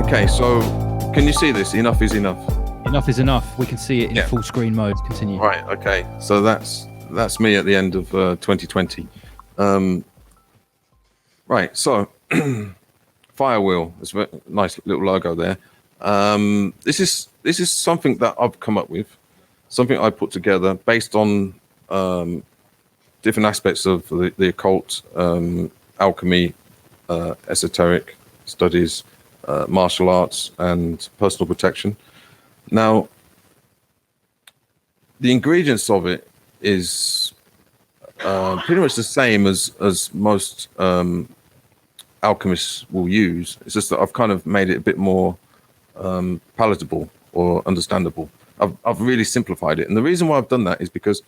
Okay, so can you see this? Enough is enough. Enough is enough. We can see it in full screen mode. Continue. Right. Okay. So that's me at the end of 2020. Right. So Firewheel. It's a nice little logo there. This is something that I've come up with, something I put together based on different aspects of the occult, alchemy, esoteric studies, martial arts, and personal protection. Now, the ingredients of it is pretty much the same as most alchemists will use. It's just that I've kind of made it a bit more palatable or understandable. I've really simplified it. And the reason why I've done that is because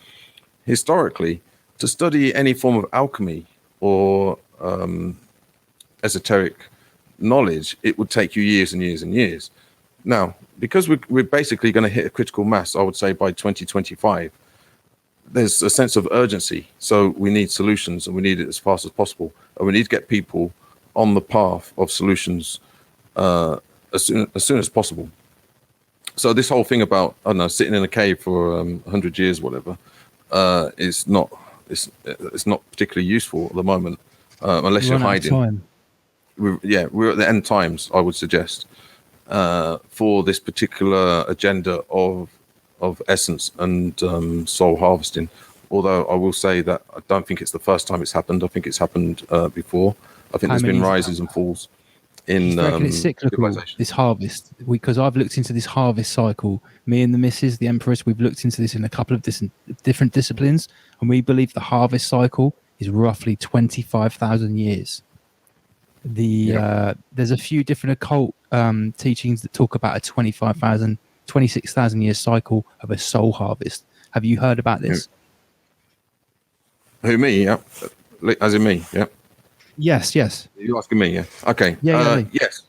historically, to study any form of alchemy or esoteric knowledge, it would take you years and years and years. Now, because we're basically going to hit a critical mass, I would say by 2025, there's a sense of urgency. So we need solutions, and we need it as fast as possible. And we need to get people on the path of solutions as soon as possible. So this whole thing about, I don't know, sitting in a cave for 100 years, whatever, is not it's not particularly useful at the moment, unless you're hiding. We're at the end times, I would suggest, for this particular agenda of essence and soul harvesting. Although I will say that I don't think it's the first time it's happened. I think it's happened before. I think there's been rises and falls in it's cyclical, this harvest, because I've looked into this harvest cycle. Me and the missus, the Empress, we've looked into this in a couple of different disciplines, and we believe the harvest cycle is roughly 25,000 years. There's a few different occult teachings that talk about a 26,000 year cycle of a soul harvest. Have you heard about this? Who, me? Yeah. As in me? Yeah. Yes. You're asking me? Yeah. Okay. Yes.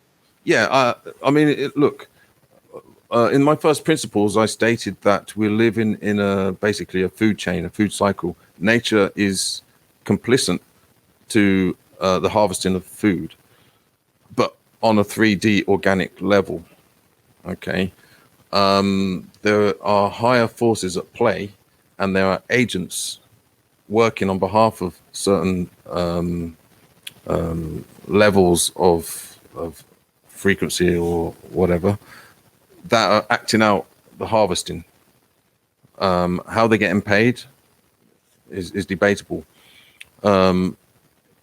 Yeah. I mean, look, in my first principles, I stated that we're living in basically a food chain, a food cycle. Nature is complicit to the harvesting of food, but on a 3D organic level. Okay. There are higher forces at play, and there are agents working on behalf of certain levels of frequency or whatever that are acting out the harvesting. How they're getting paid is debatable.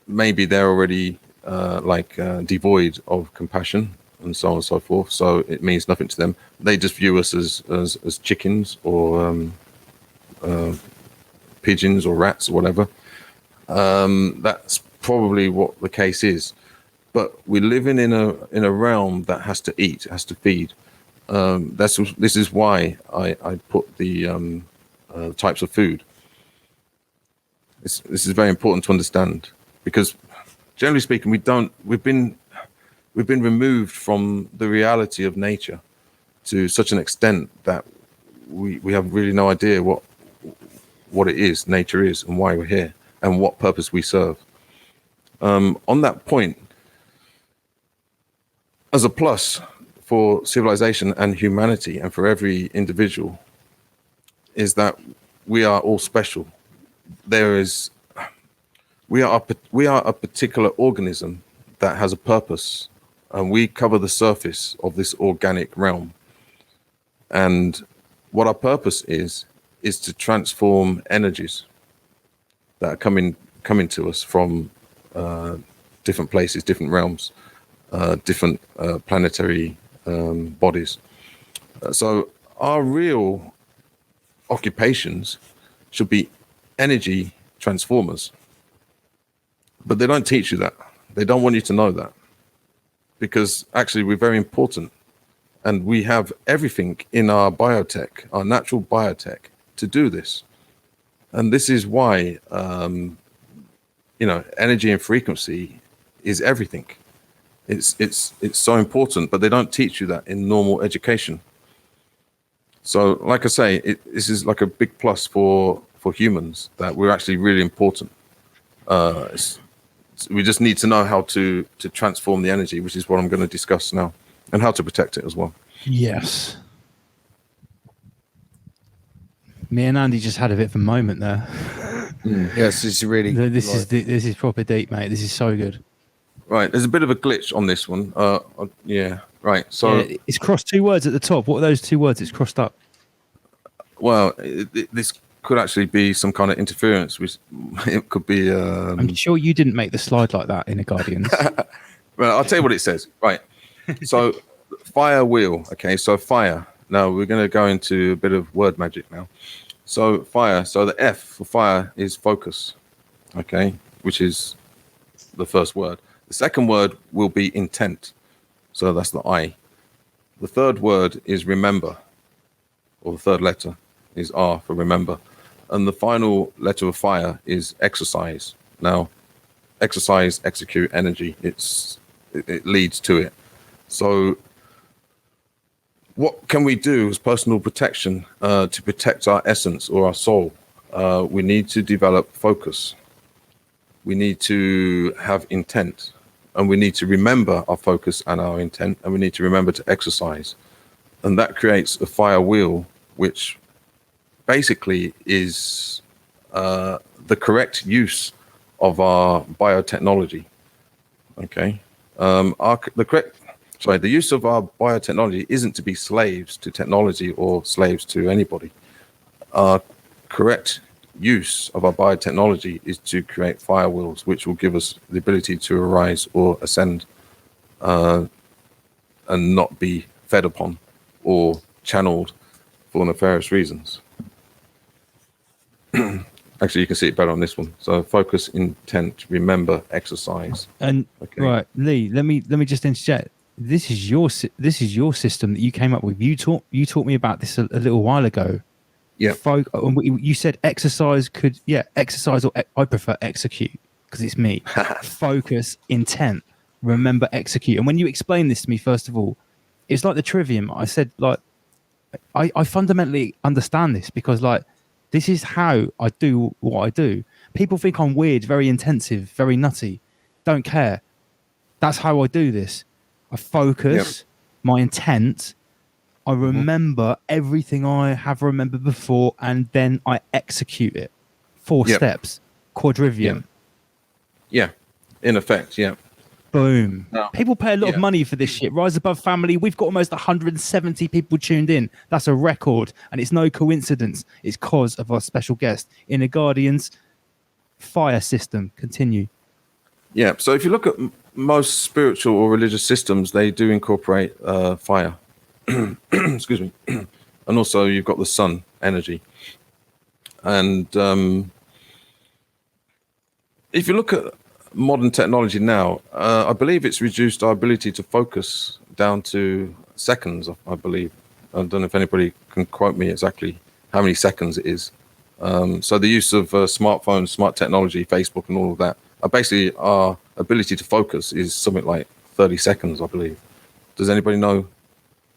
Maybe they're already devoid of compassion and so on and so forth, so it means nothing to them. They just view us as chickens or pigeons or rats or whatever. That's probably what the case is. But we're living in a realm that has to eat, has to feed. This is why I put the types of food. This is very important to understand, because generally speaking, we've been removed from the reality of nature to such an extent that we have really no idea what it is, nature is, and why we're here, and what purpose we serve. On that point, as a plus for civilization and humanity, and for every individual, is that we are all special. We are a particular organism that has a purpose, and we cover the surface of this organic realm. And what our purpose is to transform energies that are coming to us from different places, different realms, different planetary bodies. So our real occupations should be energy transformers. But they don't teach you that. They don't want you to know that, because actually we're very important, and we have everything in our biotech, our natural biotech, to do this. And this is why energy and frequency is everything. It's so important, but they don't teach you that in normal education. So, like I say, this is like a big plus for humans, that we're actually really important. We just need to know how to transform the energy, which is what I'm going to discuss now. and how to protect it as well. Yes. Me and Andy just had a bit of a moment there. Yes, it's really. This is proper deep, mate. This is so good. Right, there's a bit of a glitch on this one. Yeah, right. So, Yeah, it's crossed 2 words at the top. What are those 2 words? It's crossed up. well, this could actually be some kind of interference. Which it could be. I'm sure you didn't make the slide like that in a Guardians. Well, I'll tell you what it says. Right. So, fire wheel. Okay, so fire. Now we're going to go into a bit of word magic now. So fire. So the F for fire is focus. Okay, which is the first word. The second word will be intent. So that's the I. The third word is remember, or the third letter is R for remember. And the final letter of fire is exercise. Now, exercise, execute, energy. It leads to it. So what can we do as personal protection to protect our essence or our soul? We need to develop focus. We need to have intent, and we need to remember our focus and our intent, and we need to remember to exercise. And that creates a fire wheel, which basically is the correct use of our biotechnology. Okay. The use of our biotechnology isn't to be slaves to technology or slaves to anybody. Our correct use of our biotechnology is to create fire wheels, which will give us the ability to arise or ascend and not be fed upon or channeled for nefarious reasons. Actually, you can see it better on this one. So focus, intent, remember, exercise. And Okay. right, Lee, let me just interject. This is your system that you came up with. You taught me about this a little while ago. Yeah. You said exercise exercise, or I prefer execute because it's me. Focus, intent, remember, execute. And when you explained this to me, first of all, it's like the trivium. I said, like, I fundamentally understand this because, like, this is how I do what I do. People think I'm weird, very intensive, very nutty. Don't care. That's how I do this. I focus, my intent. I remember everything I have remembered before, and then I execute it. 4 steps. Quadrivium. Yeah. In effect, yeah. Boom. No. People pay a lot of money for this shit. Rise Above Family, we've got almost 170 people tuned in. That's a record, and it's no coincidence. It's cause of our special guest. Inner Guardians, fire system. Continue. Yeah. So if you look at most spiritual or religious systems, they do incorporate fire. Excuse me. And also you've got the sun energy. And if you look at modern technology now, I believe it's reduced our ability to focus down to seconds, I believe. I don't know if anybody can quote me exactly how many seconds it is. So the use of smartphones, smart technology, Facebook and all of that, basically our ability to focus is something like 30 seconds, I believe. Does anybody know?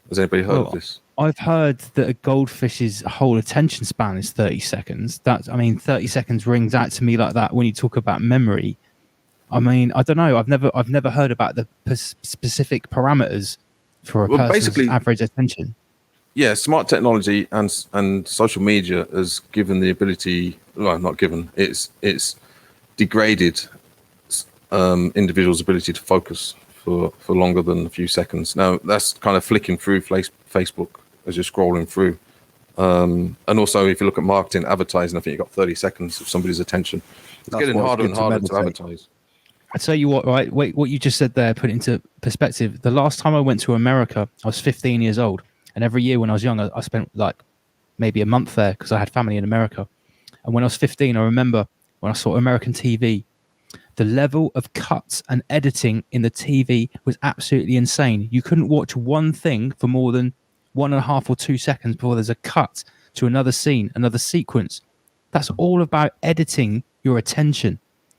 Has anybody heard of this? I've heard that a goldfish's whole attention span is 30 seconds. 30 seconds rings out to me like that when you talk about memory. I mean, I don't know. I've never heard about the specific parameters for a person's average attention. Yeah, smart technology and social media has given the ability. Well, not given. It's degraded individuals' ability to focus for longer than a few seconds. Now that's kind of flicking through Facebook as you're scrolling through. And also, if you look at marketing, advertising, I think you've got 30 seconds of somebody's attention. It's getting harder and harder to advertise. I tell you what, right? Wait, what you just said there, put it into perspective. The last time I went to America, I was 15 years old. And every year when I was young, I spent like maybe a month there because I had family in America. And when I was 15, I remember when I saw American TV, the level of cuts and editing in the TV was absolutely insane. You couldn't watch one thing for more than 1.5 or 2 seconds before there's a cut to another scene, another sequence. That's all about editing your attention.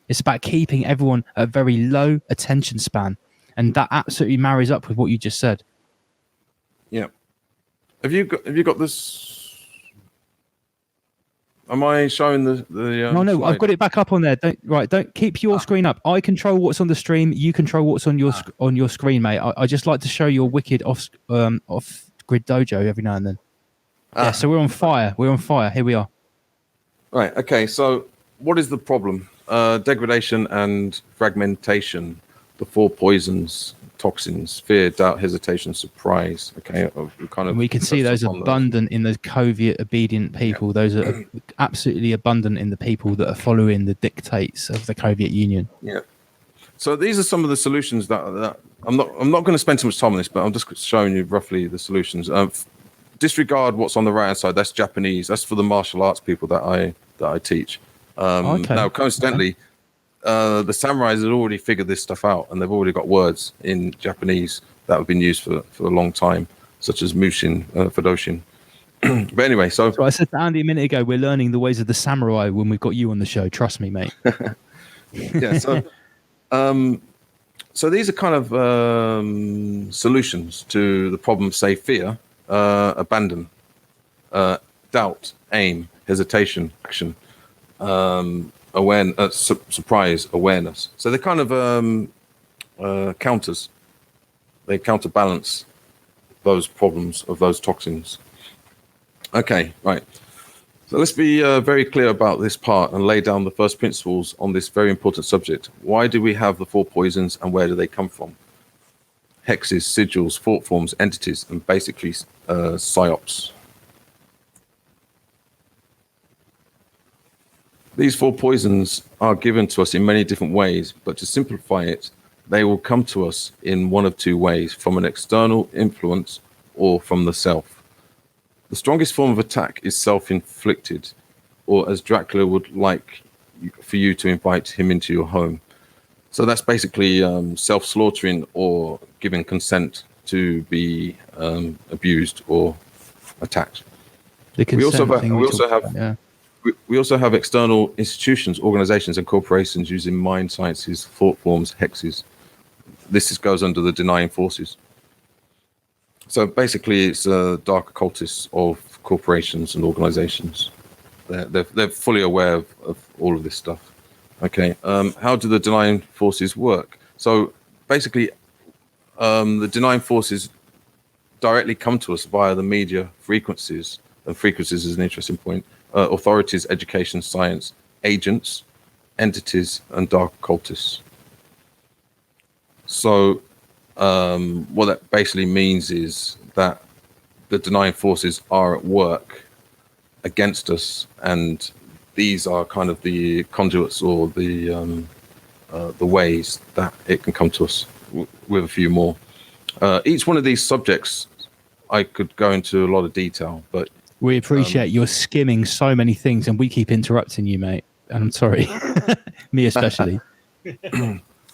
It's about keeping everyone at a very low attention span. And that absolutely marries up with what you just said. Yeah. Have you got this? Am I showing the No, slide? I've got it back up on there. Don't keep your screen up. I control what's on the stream. You control what's on your screen, mate. I just like to show your wicked off grid dojo every now and then. Yeah, so we're on fire. We're on fire. Here we are. Right. Okay. So, what is the problem? Degradation and fragmentation. The four poisons, toxins: fear, doubt, hesitation, surprise. Okay. We can see those abundant in the covert, obedient people. Yeah. Those are absolutely abundant in the people that are following the dictates of the covert union. Yeah. So these are some of the solutions that I'm not going to spend too much time on this, but I'm just showing you roughly the solutions. Disregard what's on the right hand side. That's Japanese. That's for the martial arts people that I teach. Now, coincidentally, the samurais had already figured this stuff out, and they've already got words in Japanese that have been used for a long time, such as mushin, fudoshin. But anyway, so I said to Andy a minute ago, we're learning the ways of the samurai when we've got you on the show. Trust me, mate. Yeah. So these are kind of solutions to the problem. Say fear, abandon, doubt, aim, hesitation, action. Awareness, surprise, awareness. So they're kind of counters. They counterbalance those problems of those toxins. Okay, right. So let's be very clear about this part and lay down the first principles on this very important subject. Why do we have the four poisons and where do they come from? Hexes, sigils, thought forms, entities, and basically psyops. These four poisons are given to us in many different ways, but to simplify it, they will come to us in one of two ways: from an external influence or from the self. The strongest form of attack is self-inflicted, or as Dracula would like for you to invite him into your home. So that's basically self-slaughtering or giving consent to be abused or attacked. We also have external institutions, organizations, and corporations using mind sciences, thought forms, hexes. This goes under the denying forces. So basically, it's dark occultists of corporations and organizations. They're fully aware of all of this stuff. Okay, how do the denying forces work? So basically, the denying forces directly come to us via the media frequencies, and frequencies is an interesting point. Authorities, education, science, agents, entities, and dark occultists. So what that basically means is that the denying forces are at work against us, and these are kind of the conduits or the ways that it can come to us with a few more. Each one of these subjects, I could go into a lot of detail, but we appreciate you're skimming so many things, and we keep interrupting you, mate. And I'm sorry, me especially.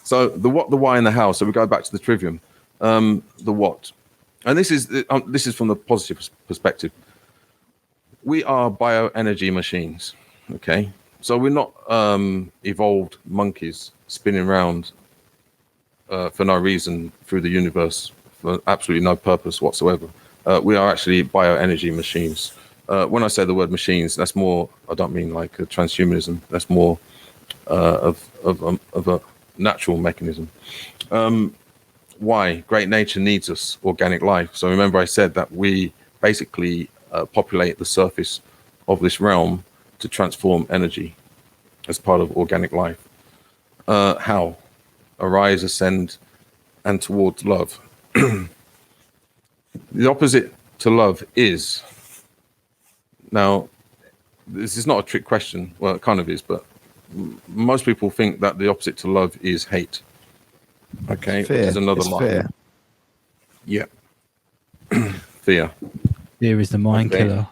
So the what, the why, and the how. So we go back to the trivium. The what, and this is from the positive perspective. We are bioenergy machines. Okay, so we're not evolved monkeys spinning around for no reason through the universe for absolutely no purpose whatsoever. We are actually bioenergy machines. When I say the word machines, that's more, I don't mean like a transhumanism. That's more of a natural mechanism. Why? Great nature needs us, organic life. So remember I said that we basically populate the surface of this realm to transform energy as part of organic life. How? Arise, ascend, and towards love. The opposite to love is, now this is not a trick question, well it kind of is, but most people think that the opposite to love is hate. Okay, fear. Which is another it's lie. Fear. Yeah. Fear. Fear is the mind killer.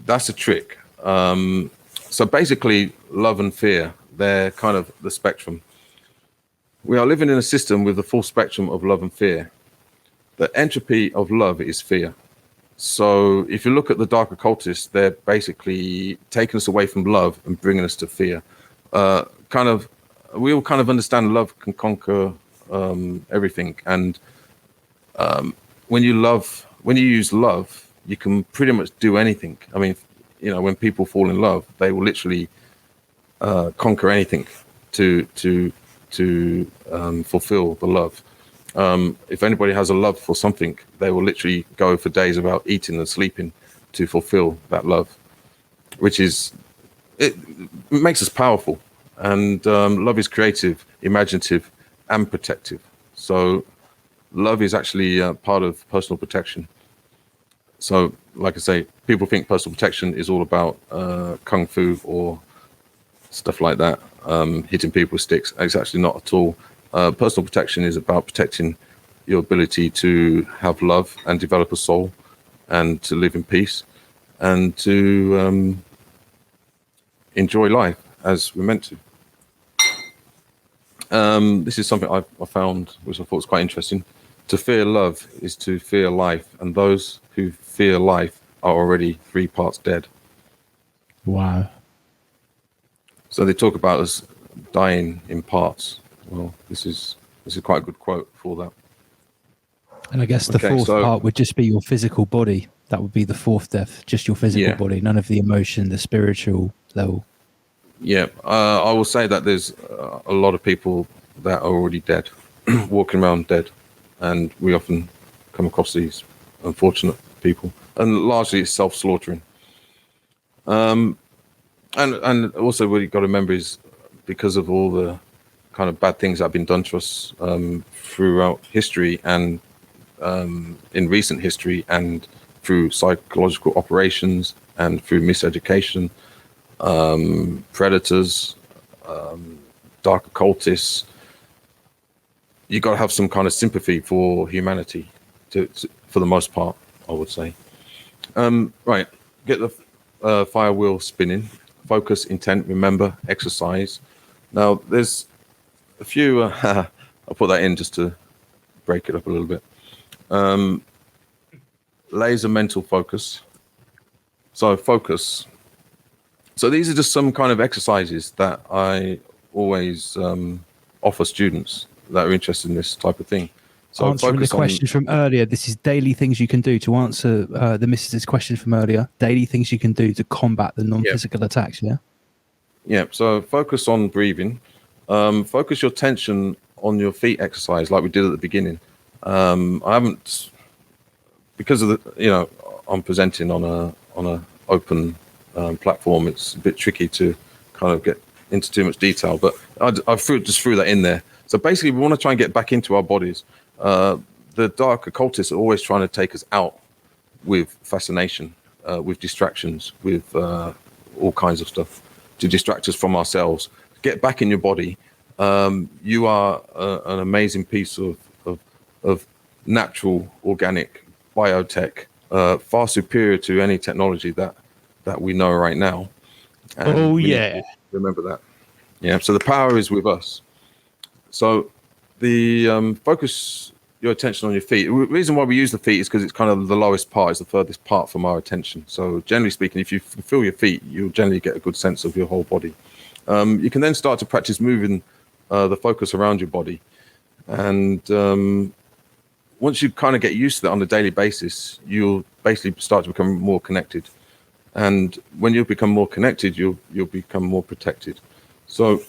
That's a trick. So basically, love and fear, they're kind of the spectrum. We are living in a system with the full spectrum of love and fear. The entropy of love is fear. So if you look at the dark occultists, they're basically taking us away from love and bringing us to fear. We all kind of understand love can conquer everything. And when you use love, you can pretty much do anything. I mean, when people fall in love, they will literally conquer anything to fulfill the love. If anybody has a love for something, they will literally go for days without eating and sleeping to fulfill that love, which is, it makes us powerful. And love is creative, imaginative, and protective. So love is actually part of personal protection. So, like I say, people think personal protection is all about kung fu or stuff like that, hitting people with sticks. It's actually not at all. Personal protection is about protecting your ability to have love and develop a soul and to live in peace and to enjoy life as we're meant to. This is something I found, which I thought was quite interesting. To fear love is to fear life, and those who fear life are already 3 parts dead. Wow. So they talk about us dying in parts. Well, this is quite a good quote for that. And I guess the fourth part would just be your physical body. That would be the fourth death, just your physical body, none of the emotion, the spiritual level. Yeah, I will say that there's a lot of people that are already dead, walking around dead. And we often come across these unfortunate people. And largely it's self-slaughtering. And also what you've got to remember is because of all the kind of bad things that have been done to us throughout history and in recent history and through psychological operations and through miseducation, predators, dark occultists, you got to have some kind of sympathy for humanity for the most part, I would say. Right, get the fire wheel spinning. Focus, intent, remember, exercise. Now, there's a few, I'll put that in just to break it up a little bit. Laser mental focus. So focus. So these are just some kind of exercises that I always offer students that are interested in this type of thing. So answering the question from earlier, this is daily things you can do to answer the missus's question from earlier. Daily things you can do to combat the non-physical attacks. Yeah. So focus on breathing. Focus your attention on your feet exercise, like we did at the beginning. I haven't, because of the, I'm presenting on a open platform. It's a bit tricky to kind of get into too much detail, but I just threw that in there. So basically, we want to try and get back into our bodies. The dark occultists are always trying to take us out with fascination, with distractions, with all kinds of stuff to distract us from ourselves. Get back in your body. You are an amazing piece of natural, organic biotech, far superior to any technology that we know right now. And remember that. Yeah. So the power is with us. So the focus your attention on your feet. The reason why we use the feet is because it's kind of the lowest part, it's the furthest part from our attention. So generally speaking, if you feel your feet, you'll generally get a good sense of your whole body. You can then start to practice moving the focus around your body. And once you kind of get used to that on a daily basis, you'll basically start to become more connected. And when you become more connected, you'll become more protected. So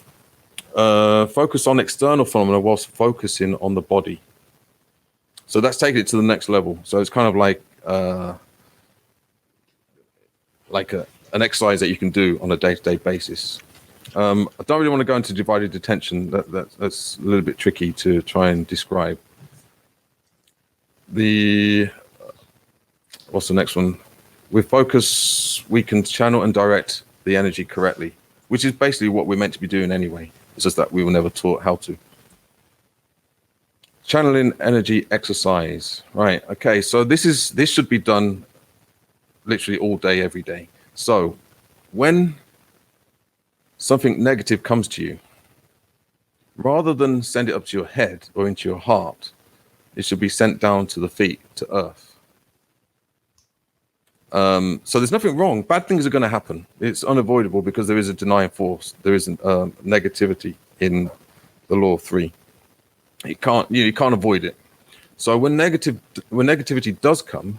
focus on external phenomena whilst focusing on the body. So that's taking it to the next level. So it's kind of like an exercise that you can do on a day-to-day basis. I don't really want to go into divided attention. That's a little bit tricky to try and describe. What's the next one? With focus, we can channel and direct the energy correctly, which is basically what we're meant to be doing anyway. It's just that we were never taught how to. Channeling energy exercise. Right. Okay. So this should be done literally all day, every day. So when something negative comes to you, rather than send it up to your head or into your heart, it should be sent down to the feet, to earth. So there's nothing wrong. Bad things are going to happen. It's unavoidable because there is a denying force. There is negativity in the law of three. You can't avoid it. So when negativity does come,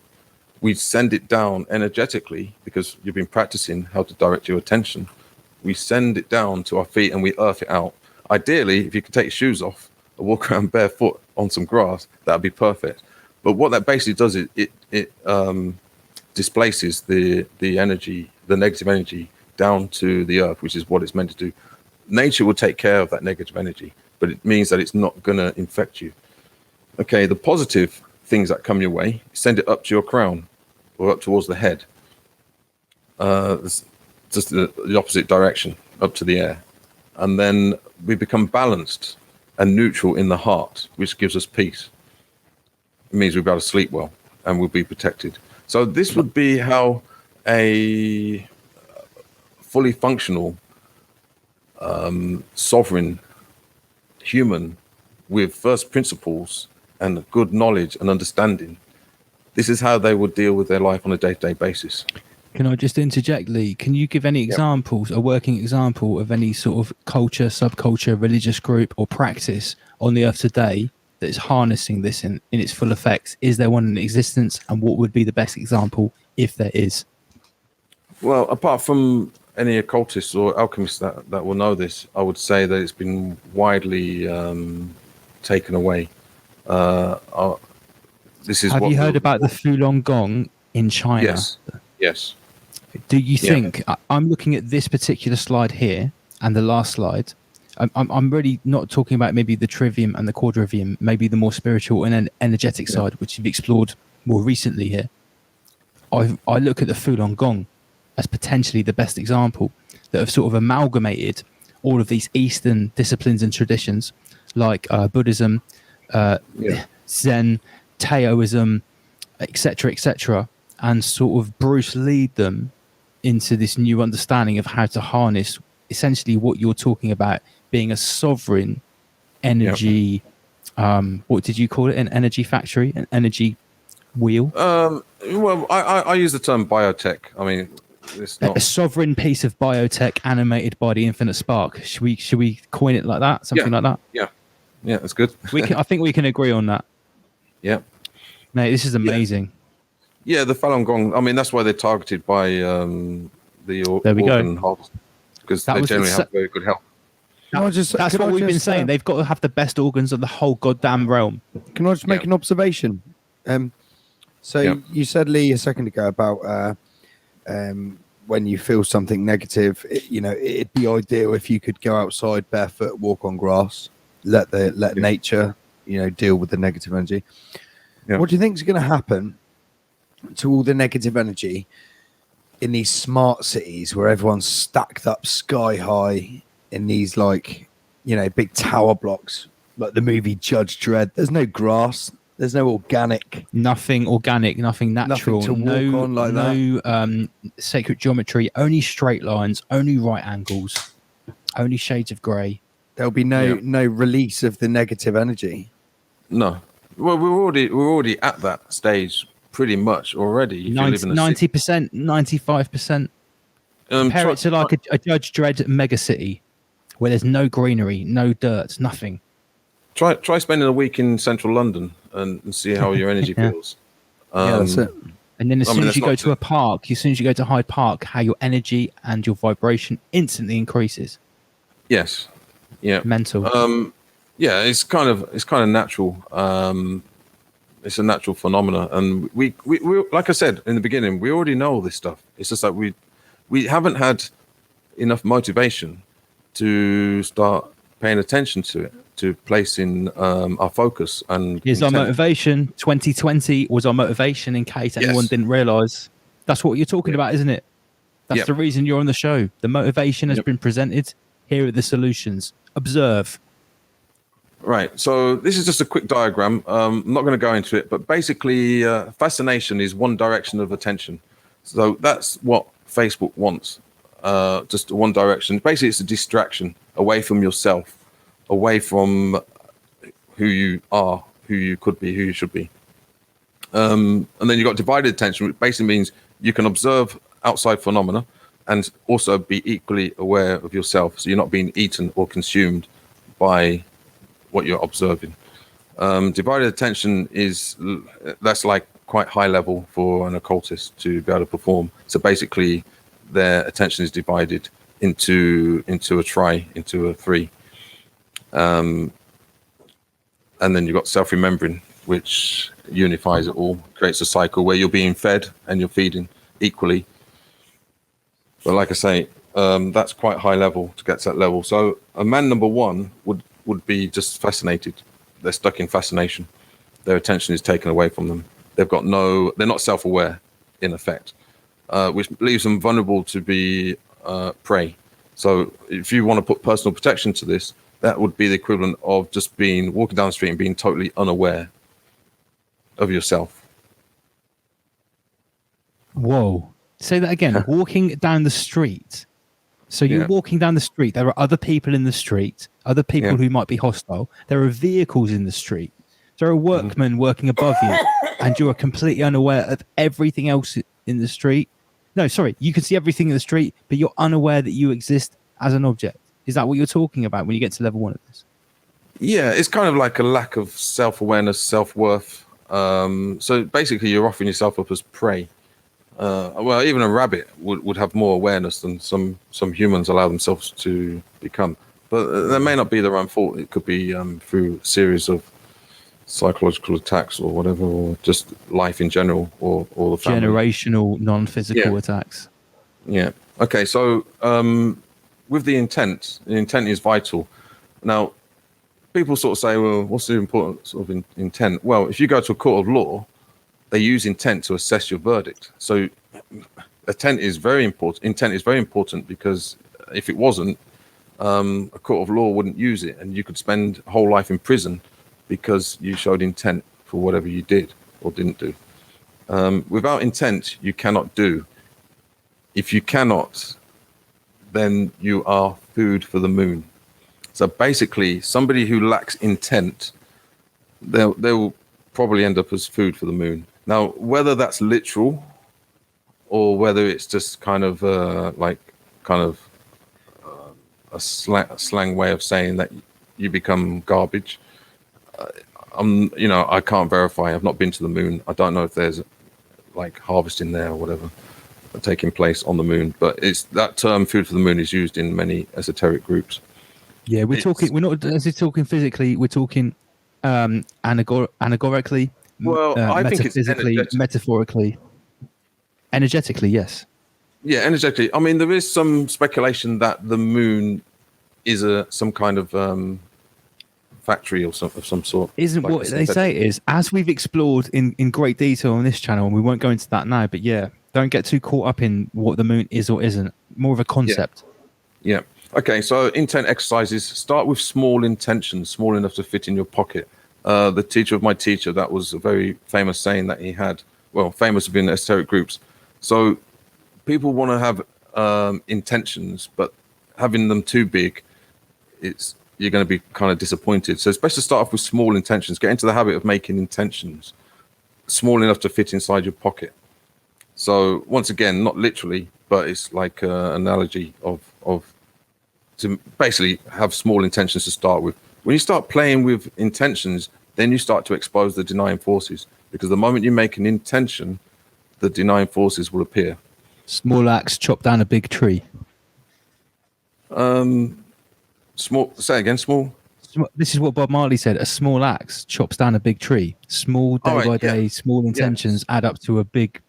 we send it down energetically because you've been practicing how to direct your attention. We send it down to our feet and we earth it out. Ideally, if you could take your shoes off and walk around barefoot on some grass, that'd be perfect. But what that basically does is it displaces the energy, the negative energy, down to the earth, which is what it's meant to do. Nature will take care of that negative energy, but it means that it's not going to infect you. Okay, the positive things that come your way, send it up to your crown or up towards the head. Just the opposite direction, up to the air. And then we become balanced and neutral in the heart, which gives us peace. It means we'll be able to sleep well and we'll be protected. So this would be how a fully functional, sovereign human with first principles and good knowledge and understanding, this is how they would deal with their life on a day-to-day basis. Can I just interject, Lee? Can you give any examples, a working example of any sort of culture, subculture, religious group or practice on the earth today that is harnessing this in its full effects? Is there one in existence, and what would be the best example if there is? Well, apart from any occultists or alchemists that will know this, I would say that it's been widely taken away. This is. Have you heard about the Falun Gong in China? Yes. Do you think, I'm looking at this particular slide here and the last slide. I'm really not talking about maybe the trivium and the quadrivium, maybe the more spiritual and energetic side, which you've explored more recently here. I look at the Falun Gong as potentially the best example that have sort of amalgamated all of these Eastern disciplines and traditions like Buddhism, Zen, Taoism, etc., and sort of Bruce Lee'd them into this new understanding of how to harness essentially what you're talking about, being a sovereign energy. What did you call it? An energy factory, an energy wheel? Well, I use the term biotech. I mean, it's not... a sovereign piece of biotech animated by the infinite spark. Should we coin it like that? Something like that? Yeah, that's good. I think we can agree on that. Yeah. Mate, this is amazing. Yeah, the Falun Gong. I mean, that's why they're targeted by the organ harvest, because they generally have very good health. That's what we've been saying. They've got to have the best organs of the whole goddamn realm. Can I just make an observation? You said, Lee, a second ago about when you feel something negative, it'd be ideal if you could go outside barefoot, walk on grass, let nature, deal with the negative energy. Yeah. What do you think is going to happen to all the negative energy in these smart cities where everyone's stacked up sky high in these big tower blocks, like the movie Judge Dredd? There's no grass, there's no nothing natural, nothing to walk on like that. Sacred geometry, only straight lines, only right angles, only shades of grey. There'll be no release of the negative energy. No. Well, we're already at that stage pretty much already. 90%, 95%. Compare it to like a Judge Dredd mega city where there's no greenery, no dirt, nothing. Try spending a week in central London and see how your energy feels. That's it. And then as soon as you go to a park, as soon as you go to Hyde Park, how your energy and your vibration instantly increases. Yes. Yeah. Mental. Yeah, it's kind of natural. It's a natural phenomena, and we like I said in the beginning, we already know all this stuff. It's just that we haven't had enough motivation to start paying attention to it, to placing our focus. And here's our motivation. 2020 was our motivation. In case anyone didn't realize, that's what you're talking about, isn't it? That's the reason you're on the show. The motivation has been presented. Here are the solutions. Observe. Right. So this is just a quick diagram. I'm not going to go into it, but basically fascination is one direction of attention. So that's what Facebook wants. Just one direction. Basically, it's a distraction away from yourself, away from who you are, who you could be, who you should be. And then you've got divided attention, which basically means you can observe outside phenomena and also be equally aware of yourself. So you're not being eaten or consumed by what you're observing. Divided attention that's like quite high level for an occultist to be able to perform. So basically, their attention is divided into a three, and then you've got self-remembering, which unifies it all, creates a cycle where you're being fed and you're feeding equally. But like I say, that's quite high level to get to that level. So a man number one would be just fascinated. They're stuck in fascination. Their attention is taken away from them. They're not self-aware, in effect, which leaves them vulnerable to be prey. So if you want to put personal protection to this, that would be the equivalent of just walking down the street and being totally unaware of yourself. Whoa. Say that again. Walking down the street. So you're walking down the street. There are other people in the street, other people who might be hostile. There are vehicles in the street. There are workmen working above you, and you are completely unaware of everything else in the street. No, sorry. You can see everything in the street, but you're unaware that you exist as an object. Is that what you're talking about when you get to level 1 of this? Yeah, it's kind of like a lack of self-awareness, self-worth. So basically, you're offering yourself up as prey. Well, even a rabbit would have more awareness than some humans allow themselves to become. But that may not be their own fault. It could be through a series of psychological attacks or whatever, or just life in general, or the family. Generational, non-physical attacks. Yeah. Okay. So with the intent is vital. Now, people sort of say, well, what's the importance of intent? Well, if you go to a court of law, they use intent to assess your verdict. So intent is very important because if it wasn't, a court of law wouldn't use it, and you could spend a whole life in prison because you showed intent for whatever you did or didn't do. Without intent, you cannot do. If you cannot, then you are food for the moon. So basically, somebody who lacks intent, they will probably end up as food for the moon. Now, whether that's literal or whether it's just kind of a slang way of saying that you become garbage, I can't verify. I've not been to the moon. I don't know if there's like harvesting there or whatever taking place on the moon, but it's that term "food for the moon" is used in many esoteric groups. Yeah, we're not just talking physically. We're talking allegorically. Well, I think it's metaphorically, energetically, yes. Yeah, energetically. I mean, there is some speculation that the moon is some kind of factory of some sort. Isn't like what they say it is, as we've explored in great detail on this channel, and we won't go into that now, but yeah, don't get too caught up in what the moon is or isn't. More of a concept. Yeah. Okay, so intent exercises. Start with small intentions, small enough to fit in your pocket. The teacher of my teacher, that was a very famous saying that he had. Well, famous within esoteric groups. So people want to have intentions, but having them too big, you're going to be kind of disappointed. So it's best to start off with small intentions. Get into the habit of making intentions small enough to fit inside your pocket. So once again, not literally, but it's like an analogy of to basically have small intentions to start with. When you start playing with intentions, then you start to expose the denying forces, because the moment you make an intention, the denying forces will appear. Small axe chop down a big tree. Small. Say again. Small. This is what Bob Marley said. A small axe chops down a big tree. Small day by day, small intentions add up to a big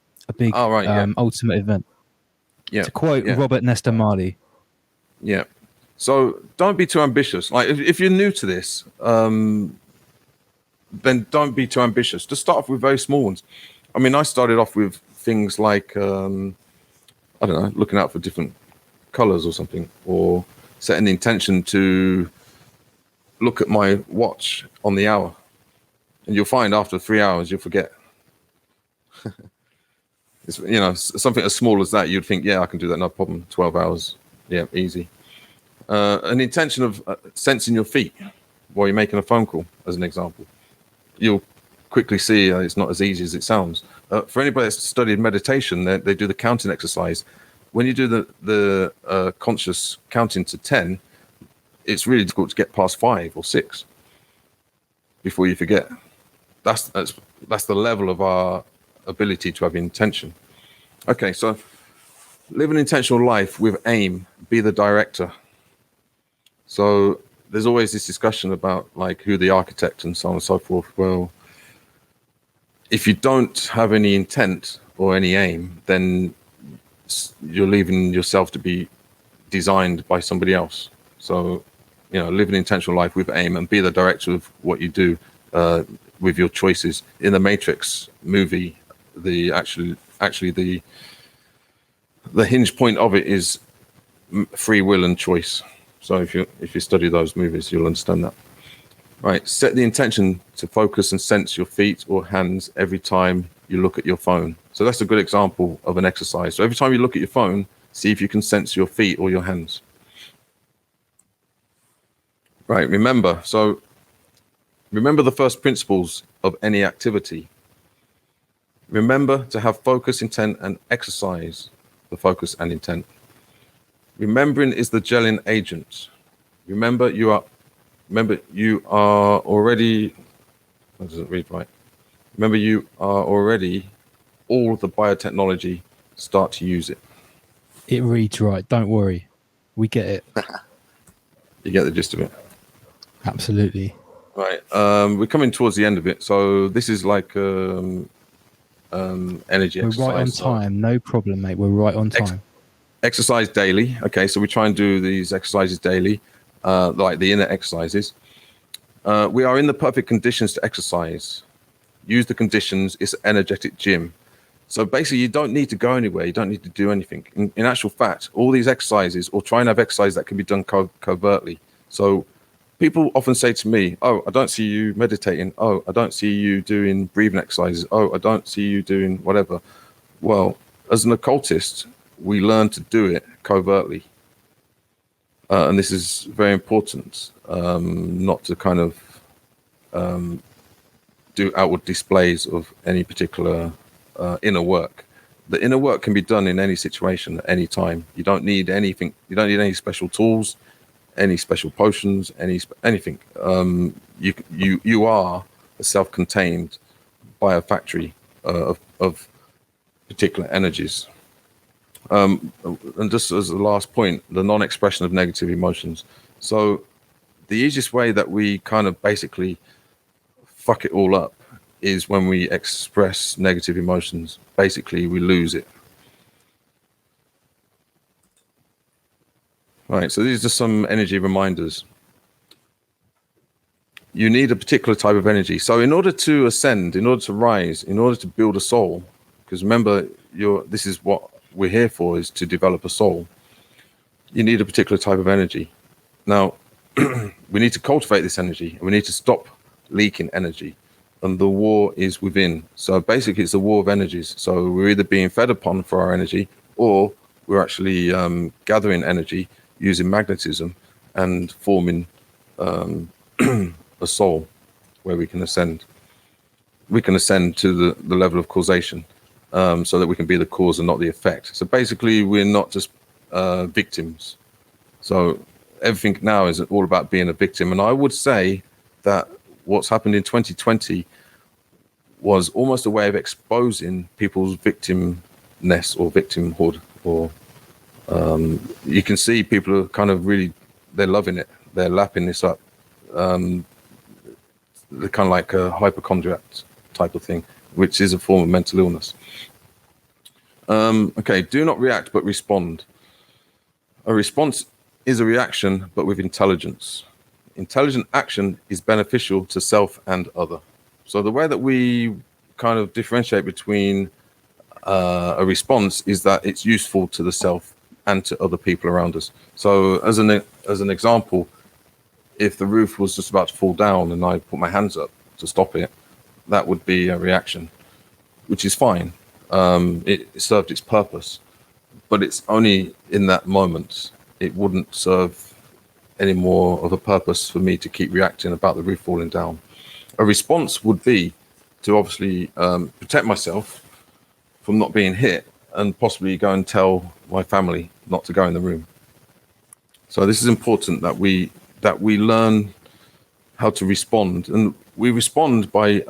ultimate event. Yeah. To quote Robert Nesta Marley. Yeah. So don't be too ambitious. Like if you're new to this, then don't be too ambitious. Just start off with very small ones. I mean, I started off with things like I don't know, looking out for different colors or something, or setting the intention to look at my watch on the hour, and you'll find after 3 hours you'll forget. It's, something as small as that, you'd think, yeah, I can do that, no problem. 12 hours, yeah, easy. An intention of sensing your feet while you're making a phone call, as an example. You'll quickly see it's not as easy as it sounds. For anybody that's studied meditation, they do the counting exercise. When you do the conscious counting to 10, it's really difficult to get past 5 or 6 before you forget. That's the level of our ability to have intention. Okay, so live an intentional life with aim, be the director. So there's always this discussion about like who the architect and so on and so forth. Well, if you don't have any intent or any aim, then you're leaving yourself to be designed by somebody else. So, live an intentional life with aim and be the director of what you do with your choices. In the Matrix movie, the hinge point of it is free will and choice. So if you study those movies, you'll understand that. Right, set the intention to focus and sense your feet or hands every time you look at your phone. So that's a good example of an exercise. So every time you look at your phone, see if you can sense your feet or your hands. Right, remember the first principles of any activity. Remember to have focus, intent, and exercise the focus and intent. Remembering is the gelling agent. Remember you are already, that doesn't read right. Remember you are already all the biotechnology, start to use it. It reads right, don't worry. We get it. You get the gist of it. Absolutely. Right. We're coming towards the end of it. So this is like energy We're exercise. right on time. No problem, mate. We're right on time. Exercise daily. Okay, so we try and do these exercises daily, like the inner exercises. We are in the perfect conditions to exercise. Use the conditions. It's an energetic gym. So basically, you don't need to go anywhere. You don't need to do anything. In actual fact, all these exercises, or try and have exercise that can be done covertly. So people often say to me, oh, I don't see you meditating. Oh, I don't see you doing breathing exercises. Oh, I don't see you doing whatever. Well, as an occultist, we learn to do it covertly. And this is very important, not to kind of do outward displays of any particular inner work. The inner work can be done in any situation at any time. You don't need anything. You don't need any special tools, any special potions, anything. You are a self-contained biofactory of particular energies. And just as the last point, the non-expression of negative emotions. So the easiest way that we kind of basically fuck it all up is when we express negative emotions. Basically, we lose it. Right, so these are some energy reminders. You need a particular type of energy. So in order to ascend, in order to rise, in order to build a soul, because remember, this is what we're here for, is to develop a soul. You need a particular type of energy. Now, we need to cultivate this energy, and we need to stop leaking energy. And the war is within. So basically, it's a war of energies. So we're either being fed upon for our energy, or we're actually gathering energy using magnetism and forming a soul where we can ascend. We can ascend to the level of causation, so that we can be the cause and not the effect. So basically, we're not just victims. So everything now is all about being a victim. And I would say that what's happened in 2020 was almost a way of exposing people's victimness or victimhood. Or you can see people are kind of really, they're loving it. They're lapping this up. They're kind of like a hypochondriac type of thing, which is a form of mental illness. Okay, do not react, but respond. A response is a reaction, but with intelligence. Intelligent action is beneficial to self and other. So the way that we kind of differentiate between a response is that it's useful to the self and to other people around us. So as an example, if the roof was just about to fall down and I put my hands up to stop it, that would be a reaction, which is fine. It served its purpose, but it's only in that moment. It wouldn't serve any more of a purpose for me to keep reacting about the roof falling down. A response would be to obviously protect myself from not being hit, and possibly go and tell my family not to go in the room. So this is important that we learn how to respond, and we respond by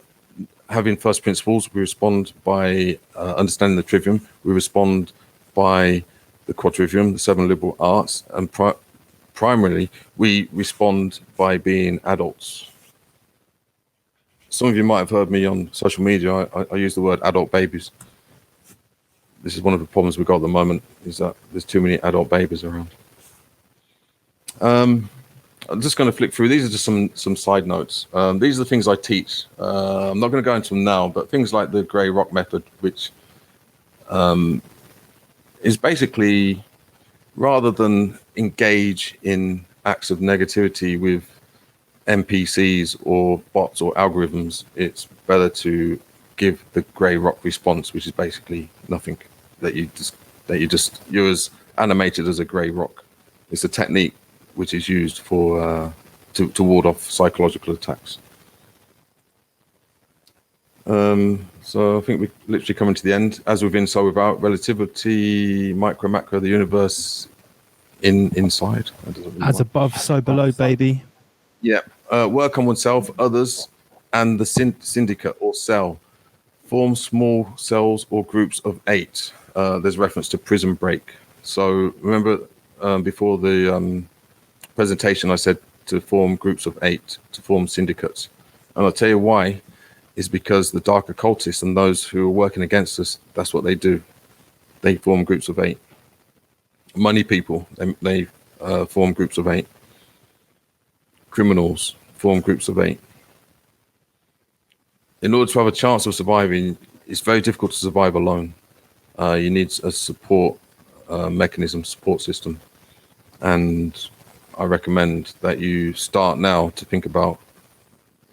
having first principles. We respond by understanding the trivium. We respond by the quadrivium, the 7 liberal arts, and primarily we respond by being adults. Some of you might have heard me on social media. I use the word adult babies. This is one of the problems we've got at the moment, is that there's too many adult babies around. I'm just going to flick through. These are just some side notes. These are the things I teach. I'm not going to go into them now, but things like the grey rock method, which is basically, rather than engage in acts of negativity with NPCs or bots or algorithms, it's better to give the grey rock response, which is basically nothing. You're as animated as a grey rock. It's a technique which is used for to ward off psychological attacks. So I think we're literally coming to the end. As within, so without. Relativity, micro, macro, the universe inside. As above, so below, baby. Yeah. Work on oneself, others, and the syndicate or cell. Form small cells or groups of 8. There's reference to prison break. So remember before the presentation, I said to form groups of 8, to form syndicates. And I'll tell you why. Is because the dark occultists and those who are working against us, that's what they do. They form groups of 8. Money people, they form groups of 8. Criminals form groups of 8. In order to have a chance of surviving, it's very difficult to survive alone. You need a support mechanism, support system. And I recommend that you start now to think about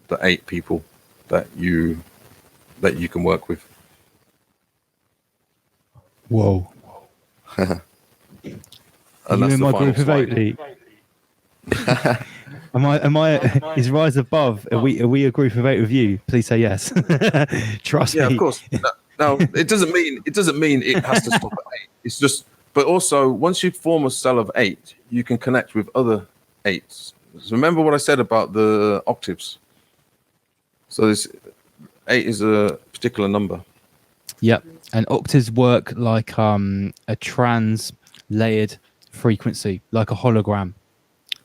the 8 people that you can work with. Whoa. And you that's in the my final group of 8, Lee? Am I is Rise above? Are we a group of 8 with you? Please say yes. Trust me. Yeah, of course. Now it doesn't mean it has to stop at 8. It's just, but also once you form a cell of 8, you can connect with other 8s. So remember what I said about the octaves. So this 8 is a particular number. Yep. And octaves work like a trans-layered frequency, like a hologram.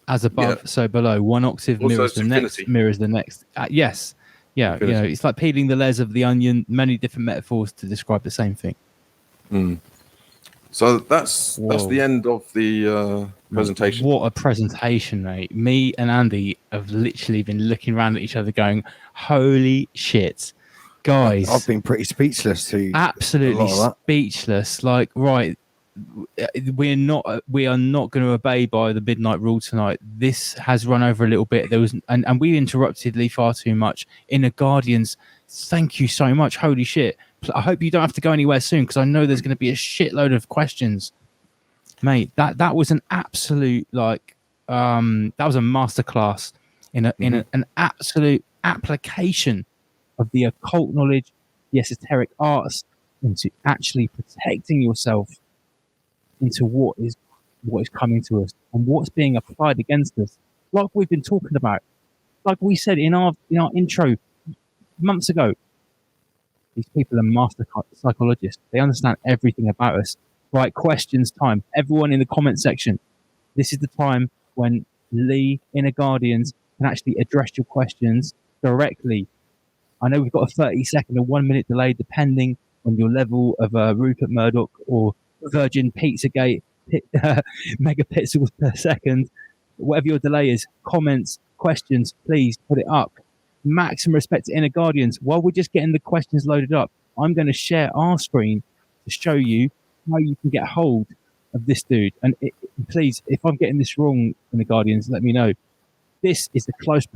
As above, so below. One octave Also, mirrors the next, mirrors the next. Yes. Yeah. Infinity. You know, it's like peeling the layers of the onion, many different metaphors to describe the same thing. Mm. So that's the end of the presentation. What a presentation, mate. Me and Andy have literally been looking around at each other going, holy shit. Guys. I've been pretty speechless to absolutely speechless. Like, right, we are not going to obey by the midnight rule tonight. This has run over a little bit. There was and we interrupted Lee far too much. Inner Guardians, thank you so much. Holy shit. I hope you don't have to go anywhere soon, because I know there's going to be a shitload of questions, mate. That was an absolute that was a masterclass in an absolute application of the occult knowledge, the esoteric arts, into actually protecting yourself into what is coming to us and what's being applied against us, like we've been talking about, like we said in our intro months ago. These people are master psychologists. They understand everything about us. Right, questions time. Everyone in the comment section. This is the time when Lee, Inner Guardians, can actually address your questions directly. I know we've got a 30-second or 1 minute delay, depending on your level of Rupert Murdoch or Virgin Pizzagate megapixels per second. Whatever your delay is, comments, questions, please put it up. Maximum respect to Inner Guardians. While we're just getting the questions loaded up, I'm going to share our screen to show you how you can get hold of this dude. And please, if I'm getting this wrong, Inner Guardians, let me know. This is the Close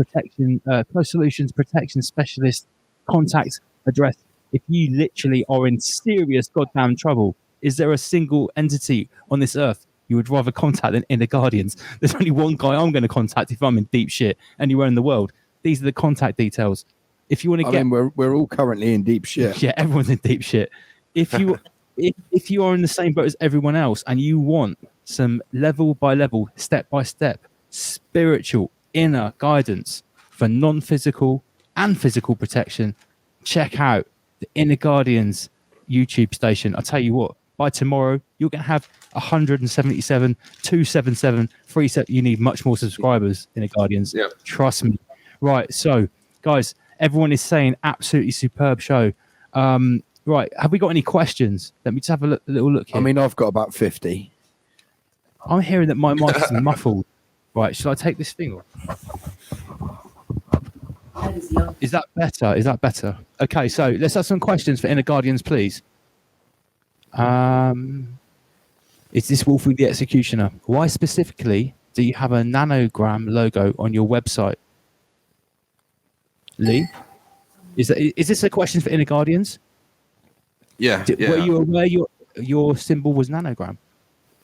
Solutions Protection Specialist contact address. If you literally are in serious goddamn trouble, is there a single entity on this earth you would rather contact than Inner Guardians? There's only one guy I'm going to contact if I'm in deep shit anywhere in the world. These are the contact details. If you want to we're all currently in deep shit. Yeah, everyone's in deep shit. If you if you are in the same boat as everyone else and you want some level by level, step by step, spiritual inner guidance for non-physical and physical protection, check out the Inner Guardians YouTube station. I'll tell you what, by tomorrow, you're going to have 177, 277, 37. You need much more subscribers, Inner Guardians. Yeah. Trust me. Right. So, guys, everyone is saying absolutely superb show. Right. Have we got any questions? Let me just have a little look here. I mean, I've got about 50. I'm hearing that my mic is muffled. Right. Shall I take this thing off? Is that better? Is that better? Okay. So let's have some questions for Inner Guardians, please. Is this Wolfie the Executioner? Why specifically do you have a nanogram logo on your website? Lee? Is this a question for Inner Guardians? Yeah. Were you aware your symbol was nanogram?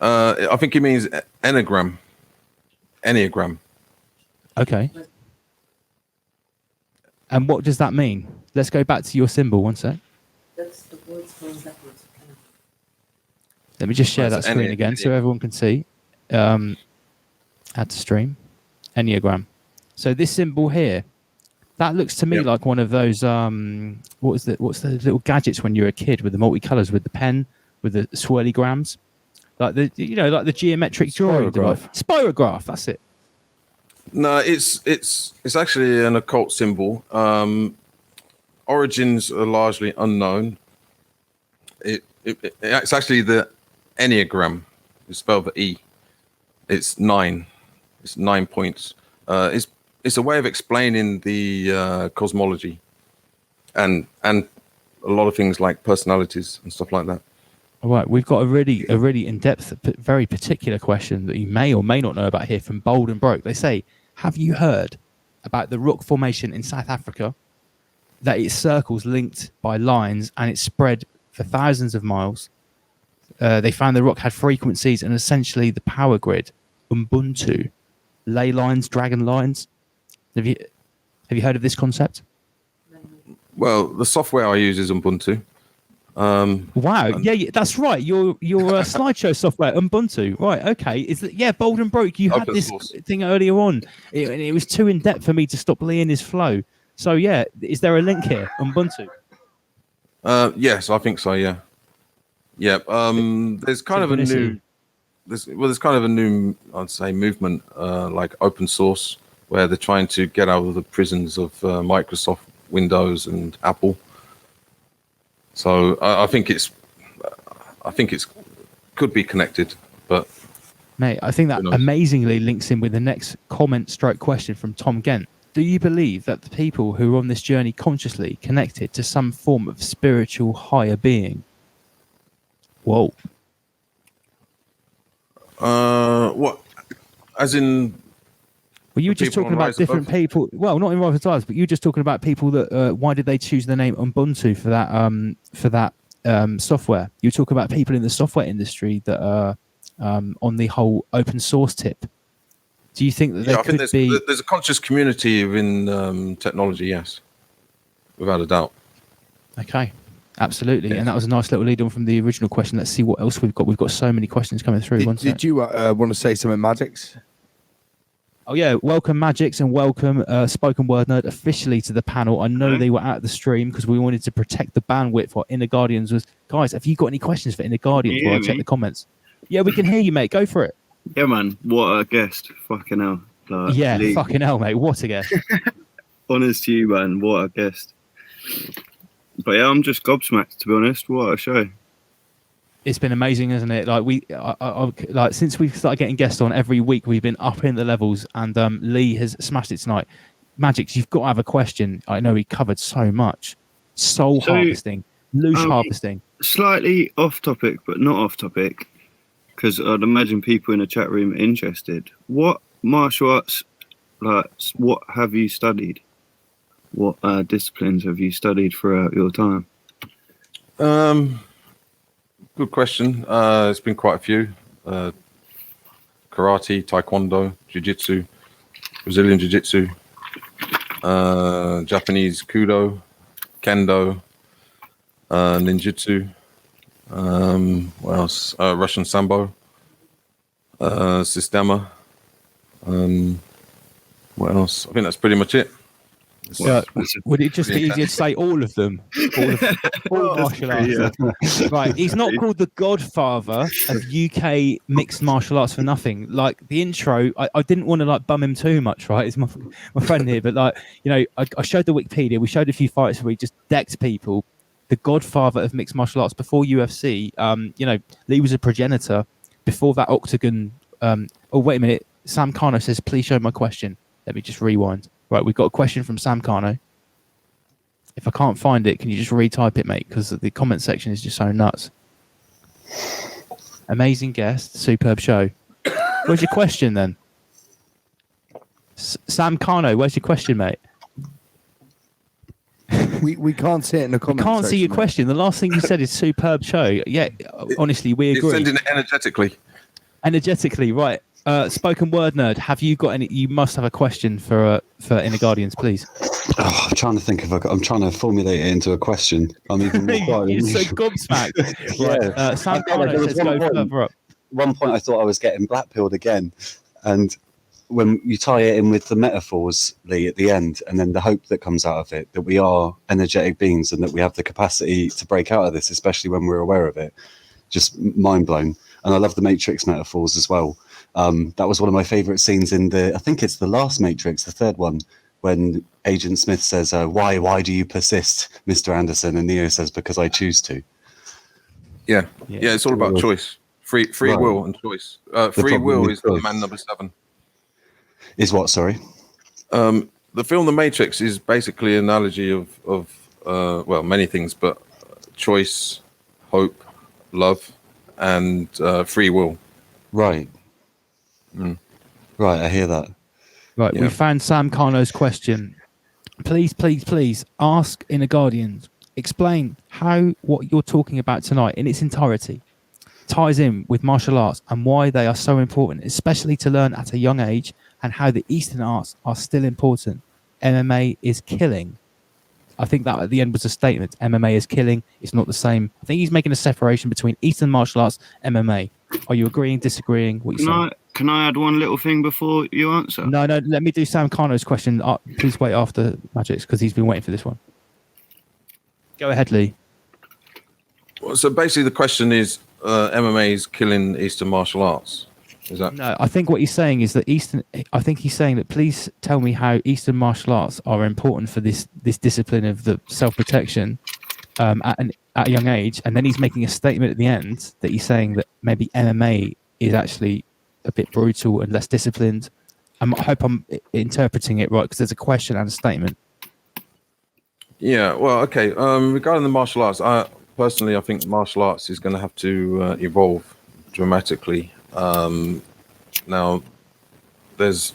I think it means enneagram. Enneagram. Okay. And what does that mean? Let's go back to your symbol. One sec. That's the words going backwards. Let me just share that That's screen again so everyone can see. Add to stream. Enneagram. So this symbol here, that looks to me like one of those what's the little gadgets when you're a kid with the multicolours, with the pen, with the swirly grams, like the the geometric drawing device. Spirograph. That's it. No, it's actually an occult symbol. Origins are largely unknown. It's actually the Enneagram. It's spelled the E. It's 9. It's 9 points. It's a way of explaining the cosmology, and a lot of things like personalities and stuff like that. All right, we've got a really in-depth, very particular question that you may or may not know about here from Bold and Broke. They say, have you heard about the rock formation in South Africa? That it's circles linked by lines and it's spread for thousands of miles. They found the rock had frequencies and essentially the power grid, Ubuntu, ley lines, dragon lines. Have you heard of this concept? Well, the software I use is Ubuntu. Wow, yeah, that's right. Your slideshow software, Ubuntu, right? Okay, Bold and Broke? You had this thing earlier on. It was too in depth for me to stop Lee in his flow. So yeah, is there a link here, Ubuntu? Yes, I think so. Yeah. There's kind of a new, there's kind of a new, I'd say, movement like open source, where they're trying to get out of the prisons of Microsoft, Windows, and Apple. So I think it's could be connected, but mate, I think that amazingly links in with the next question from Tom Gent. Do you believe that the people who are on this journey consciously connected to some form of spiritual higher being? Whoa. What? As in? Well, you were just talking about different people. Well, not in Rise of Stars, but you were just talking about people that. Why did they choose the name Ubuntu for that software? You were talking about people in the software industry that are on the whole open source tip. Do you think that I think there's a conscious community within technology? Yes, without a doubt. Okay, absolutely. Yes. And that was a nice little lead on from the original question. Let's see what else we've got. We've got so many questions coming through. Did you want to say something, Magix? Oh yeah, welcome Magix and welcome Spoken Word Nerd officially to the panel. I know they were at the stream because we wanted to protect the bandwidth while Inner Guardians was. Guys, have you got any questions for Inner Guardians while I check the comments? Yeah, we can hear you, mate. Go for it. Yeah, man. What a guest. Fucking hell. Fucking hell, mate. What a guest. Honest to you, man. What a guest. But yeah, I'm just gobsmacked, to be honest. What a show. It's been amazing, isn't it? Like like since we've started getting guests on every week, we've been up in the levels, and Lee has smashed it tonight. Magix, you've got to have a question. I know he covered so much. Soul harvesting, loosh harvesting. Slightly off topic, but not off topic, because I'd imagine people in the chat room are interested. What martial arts, what have you studied? What disciplines have you studied throughout your time? Good question. It's been quite a few. Karate, Taekwondo, Jiu-Jitsu, Brazilian Jiu-Jitsu, Japanese Kudo, Kendo, Ninjutsu. What else? Russian Sambo, Sistema. What else? I think that's pretty much it. Would it just be easier to say all of them? All martial arts. Right. He's not called the godfather of UK mixed martial arts for nothing. Like the intro, I didn't want to like bum him too much, right? It's my friend here, but like, you know, I showed the Wikipedia. We showed a few fights where he just decked people. The godfather of mixed martial arts before UFC. You know, Lee was a progenitor before that octagon. Oh, wait a minute. Sam Kano says, please show my question. Let me just rewind. Right, we've got a question from Sam Kano. If I can't find it, can you just retype it, mate? Because the comment section is just so nuts. Amazing guest, superb show. Where's your question then? Sam Kano, where's your question, mate? We can't see it in the comments. Can't see your question. The last thing you said is superb show. Yeah, honestly, we agree. It's sending it energetically. Energetically, right. Spoken word nerd, have you got any? You must have a question for Inner Guardians, please. Oh, I'm trying to think of. I'm trying to formulate it into a question. I'm even more quiet. You're so gobsmacked. Right. Sam Kano says go further up. One point I thought I was getting blackpilled again, and when you tie it in with the metaphors, Lee, at the end, and then the hope that comes out of it, that we are energetic beings and that we have the capacity to break out of this, especially when we're aware of it, just mind blown. And I love the Matrix metaphors as well. That was one of my favorite scenes in I think it's the last Matrix, the third one, when Agent Smith says, why do you persist, Mr. Anderson? And Neo says, because I choose to. Yeah, it's all about choice. Free Right. will and choice. Free will is the man number 7. Is what, sorry? The film The Matrix is basically an analogy of well, many things, but choice, hope, love, and free will. Right. Right, I hear that. Right, Yeah. we found Sam Kano's question. Please ask Inner Guardians. Explain how what you're talking about tonight in its entirety ties in with martial arts and why they are so important, especially to learn at a young age, and how the Eastern arts are still important. MMA is killing. I think that at the end was a statement. MMA is killing. It's not the same. I think he's making a separation between Eastern martial arts, MMA. Are you agreeing, disagreeing? What you saying? Can I add one little thing before you answer? No. Let me do Sam Kano's question. Please wait after Magic's because he's been waiting for this one. Go ahead, Lee. Well, so basically, the question is, MMA is killing Eastern martial arts. Is that? No, I think what he's saying is that I think he's saying that please tell me how Eastern martial arts are important for this discipline of the self-protection at a young age, and then he's making a statement at the end that he's saying that maybe MMA is actually a bit brutal and less disciplined. I hope I'm interpreting it right because there's a question and a statement. Yeah. Well, okay. Regarding the martial arts, I think martial arts is going to have to evolve dramatically. Now, there's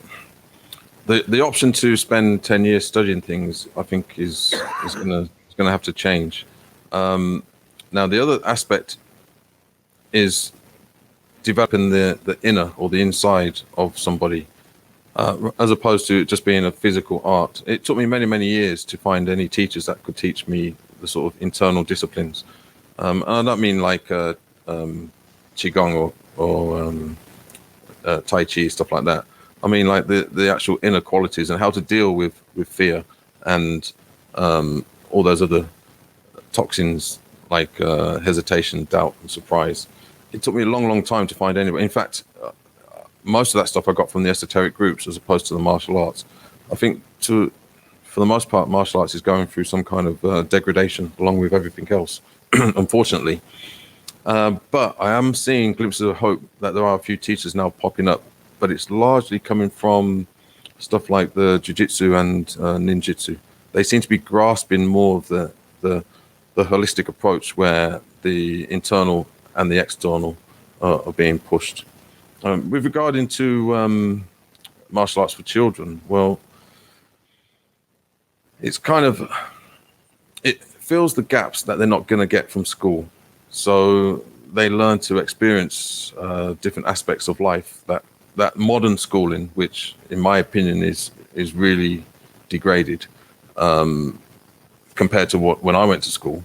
the option to spend 10 years studying things. I think is going to have to change. Now, the other aspect is developing the inner or the inside of somebody, as opposed to just being a physical art. It took me many years to find any teachers that could teach me the sort of internal disciplines. And I don't mean like qigong or tai chi, stuff like that. I mean like the actual inner qualities and how to deal with fear and all those other toxins like hesitation, doubt, and surprise. It took me a long time to find anybody. In fact, most of that stuff I got from the esoteric groups as opposed to the martial arts. I think for the most part, martial arts is going through some kind of degradation along with everything else, unfortunately. But I am seeing glimpses of hope that there are a few teachers now popping up, but it's largely coming from stuff like the jiu-jitsu and ninjutsu. They seem to be grasping more of the holistic approach where the internal and the external are being pushed. With regarding to martial arts for children, well, it's kind of, it fills the gaps that they're not going to get from school. So they learn to experience different aspects of life that modern schooling, which in my opinion is really degraded compared to when I went to school.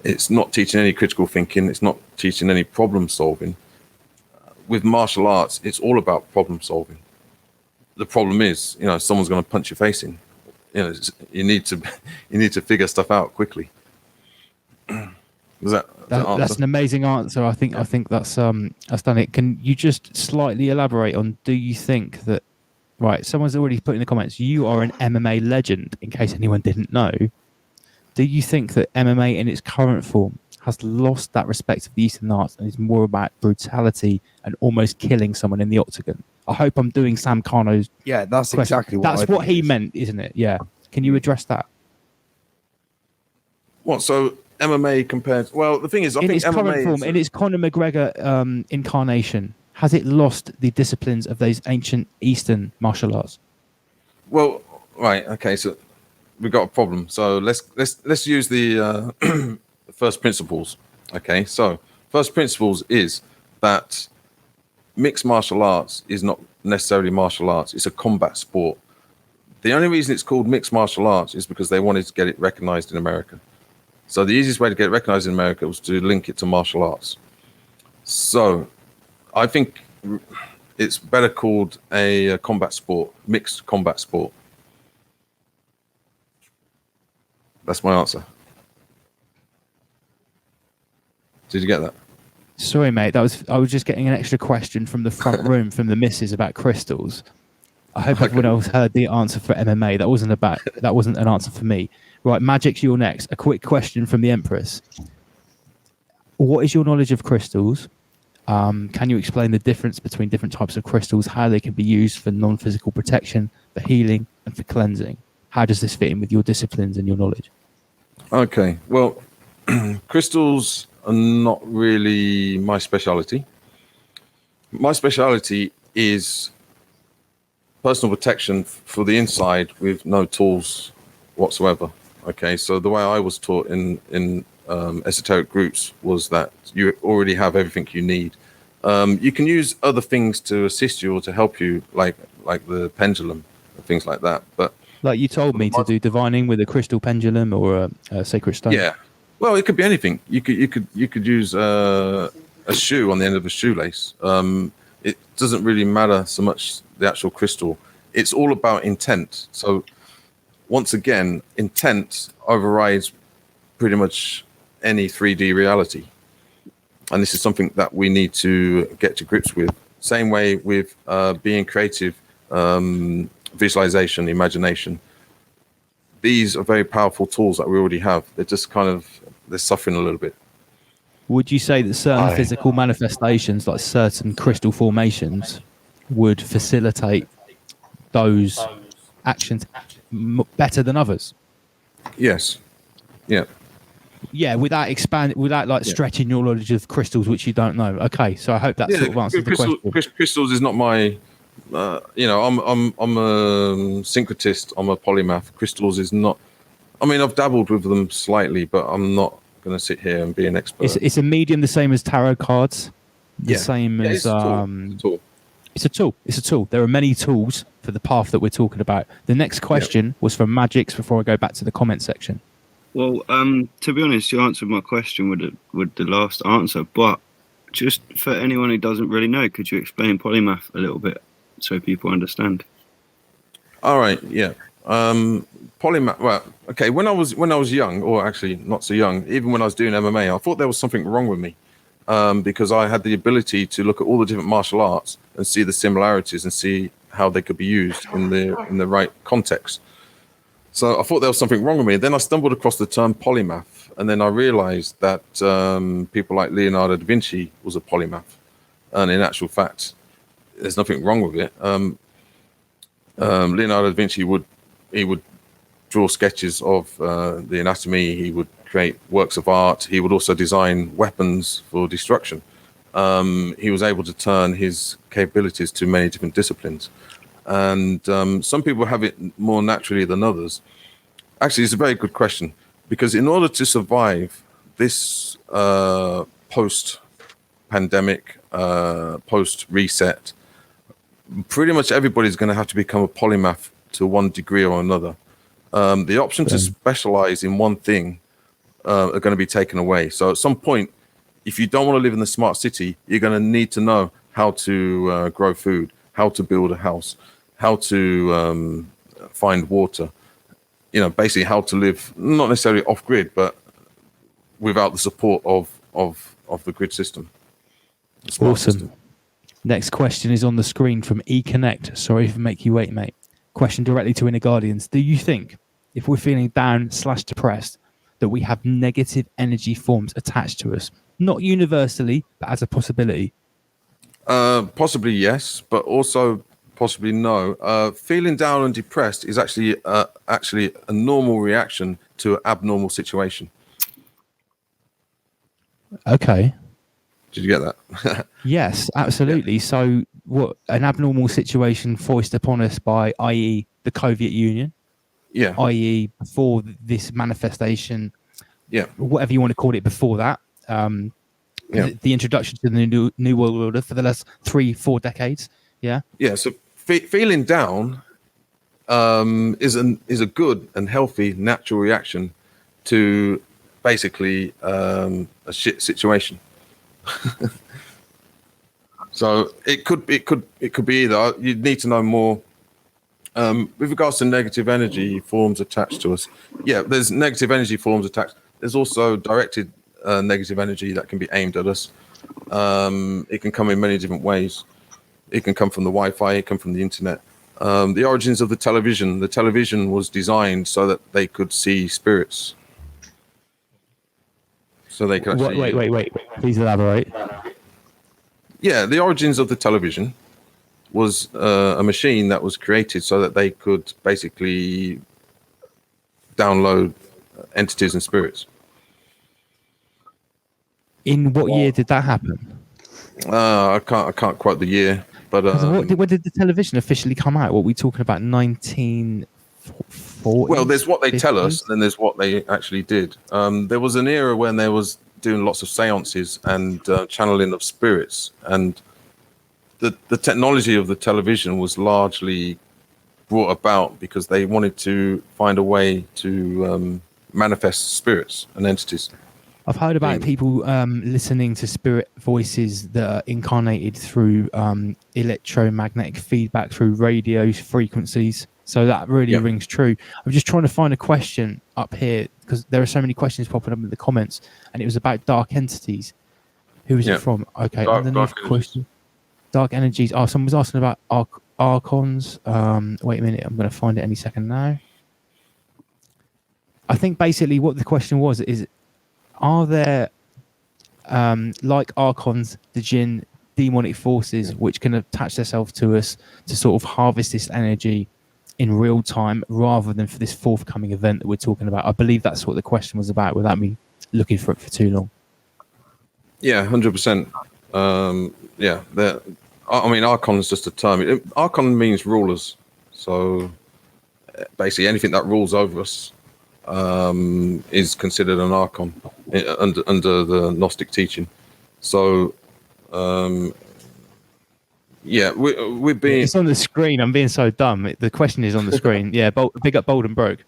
It's not teaching any critical thinking. It's not teaching any problem solving. With martial arts, it's all about problem solving. The problem is, someone's going to punch your face in. you need to you need to figure stuff out quickly. Does that That's answer? an amazing answer. I think that's done it. Can you just slightly elaborate on? Do you think that? Right, someone's already put in the comments. You are an MMA legend. In case anyone didn't know, do you think that MMA in its current form has lost that respect of the Eastern arts and is more about brutality and almost killing someone in the octagon? I hope I'm doing Sam Carno's Yeah, that's question. exactly what That's I what think he it is. meant, isn't it? Yeah. Can you address that? What? So MMA compared? Well, the thing is, I In think its MMA current form, is- in its Conor McGregor incarnation, has it lost the disciplines of those ancient Eastern martial arts? well, right. Okay, so we got a problem. So let's use the the first principles. Okay, so first principles is that mixed martial arts is not necessarily martial arts. It's a combat sport. The only reason it's called mixed martial arts is because they wanted to get it recognized in America. So the easiest way to get it recognized in America was to link it to martial arts. So I think it's better called a combat sport, mixed combat sport. That's my answer. Did you get that? Sorry, mate. I was just getting an extra question from the front room from the missus about crystals. I hope everyone else heard the answer for MMA. That wasn't an answer for me. Right, Magic's you're next. A quick question from the Empress. What is your knowledge of crystals? Can you explain the difference between different types of crystals, how they can be used for non-physical protection, for healing, and for cleansing? How does this fit in with your disciplines and your knowledge? Okay. Well, crystals are not really my speciality. My speciality is personal protection for the inside with no tools whatsoever. Okay, so the way I was taught in esoteric groups was that you already have everything you need. You can use other things to assist you or to help you, like the pendulum and things like that. But Like you told me to do divining with a crystal pendulum or a sacred stone. yeah, well, it could be anything. You could use a shoe on the end of a shoelace. It doesn't really matter so much the actual crystal. It's all about intent. So once again, intent overrides pretty much any 3D reality. And this is something that we need to get to grips with. Same way with being creative, visualization, imagination. These are very powerful tools that we already have. They're just they're suffering a little bit. Would you say that certain physical manifestations, like certain crystal formations, would facilitate those actions better than others? Yes. Yeah. Yeah, without stretching your knowledge of crystals, which you don't know. Okay, so I hope that sort of answers the question. Crystals is not my. I'm a syncretist. I'm a polymath. Crystals is not. I mean, I've dabbled with them slightly, but I'm not going to sit here and be an expert. It's a medium, the same as tarot cards. The same as it's a tool. It's a tool. It's a tool. There are many tools for the path that we're talking about. The next question was from Magix before I go back to the comment section. Well, to be honest, you answered my question with the last answer. But just for anyone who doesn't really know, could you explain polymath a little bit so people understand? All right. Yeah. Polymath. Well, okay. When I was young, or actually not so young, even when I was doing MMA, I thought there was something wrong with me because I had the ability to look at all the different martial arts and see the similarities and see how they could be used in the right context. So I thought there was something wrong with me. Then I stumbled across the term polymath, and then I realized that people like Leonardo da Vinci was a polymath, and in actual fact, there's nothing wrong with it. Leonardo da Vinci would draw sketches of the anatomy. He would create works of art. He would also design weapons for destruction. He was able to turn his capabilities to many different disciplines. And some people have it more naturally than others. Actually, it's a very good question, because in order to survive this post-pandemic, post-reset, pretty much everybody's going to have to become a polymath to one degree or another. The option to specialize in one thing are going to be taken away. So at some point, if you don't want to live in the smart city, you're going to need to know how to grow food, how to build a house, how to find water. basically how to live, not necessarily off grid, but without the support of the grid system. The smart Awesome. system. Next question is on the screen from eConnect. Sorry for make you wait, mate. Question directly to Inner Guardians. Do you think if we're feeling down/depressed that we have negative energy forms attached to us? Not universally, but as a possibility. Possibly yes, but also possibly no. Feeling down and depressed is actually a normal reaction to an abnormal situation. Okay. Did you get that? Yes, absolutely. So what an abnormal situation foisted upon us by, i.e. the Soviet Union, Yeah. i.e. before this manifestation, Yeah. whatever you want to call it before that, the introduction to the New World Order for the last 3-4 decades. Yeah. Yeah. So feeling down is a good and healthy natural reaction to basically a shit situation. So it could be either. You'd need to know more with regards to negative energy forms attached to us. Yeah, there's negative energy forms attached. There's also directed negative energy that can be aimed at us. It can come in many different ways. It can come from the Wi-Fi. It can come from the internet. The origins of the television. The television was designed so that they could see spirits. So they could actually... Wait. Please elaborate. Yeah, the origins of the television was a machine that was created so that they could basically download entities and spirits. In what year did that happen? I can't quote the year, but when did the television officially come out? What are we talking about? 1940? well, there's what they 50s? tell us, and there's what they actually did. There was an era when there was doing lots of seances and channeling of spirits, and the technology of the television was largely brought about because they wanted to find a way to manifest spirits and entities. I've heard about people listening to spirit voices that are incarnated through electromagnetic feedback through radio frequencies. So that really rings true. I'm just trying to find a question up here because there are so many questions popping up in the comments, and it was about dark entities. Who is it from? Okay, underneath question. Dark energies. Oh, someone was asking about archons. Wait a minute, I'm going to find it any second now. I think basically what the question was is, are there, like archons, the jinn, demonic forces, which can attach themselves to us to sort of harvest this energy in real time rather than for this forthcoming event that we're talking about? I believe that's what the question was about without me looking for it for too long. Yeah, 100%. Yeah, I mean, archon is just a term. Archon means rulers. So basically anything that rules over us is considered an archon under the Gnostic teaching. So yeah, we're being... It's on the screen. I'm being so dumb. The question is on the screen. Yeah, big up Bold and Broke.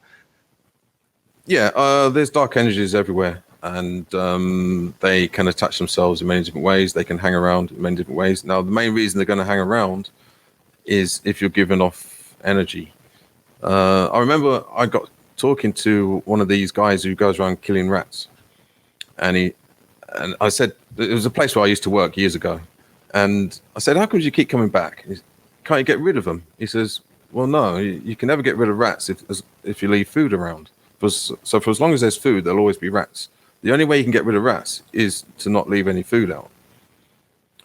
Yeah, there's dark energies everywhere, and they can attach themselves in many different ways. They can hang around in many different ways. Now, the main reason they're going to hang around is if you're giving off energy. I remember I got talking to one of these guys who goes around killing rats, and I said, it was a place where I used to work years ago, and I said, how come you keep coming back? Can't you get rid of them? He says, well, no, you can never get rid of rats if you leave food around. So for as long as there's food, there'll always be rats. The only way you can get rid of rats is to not leave any food out.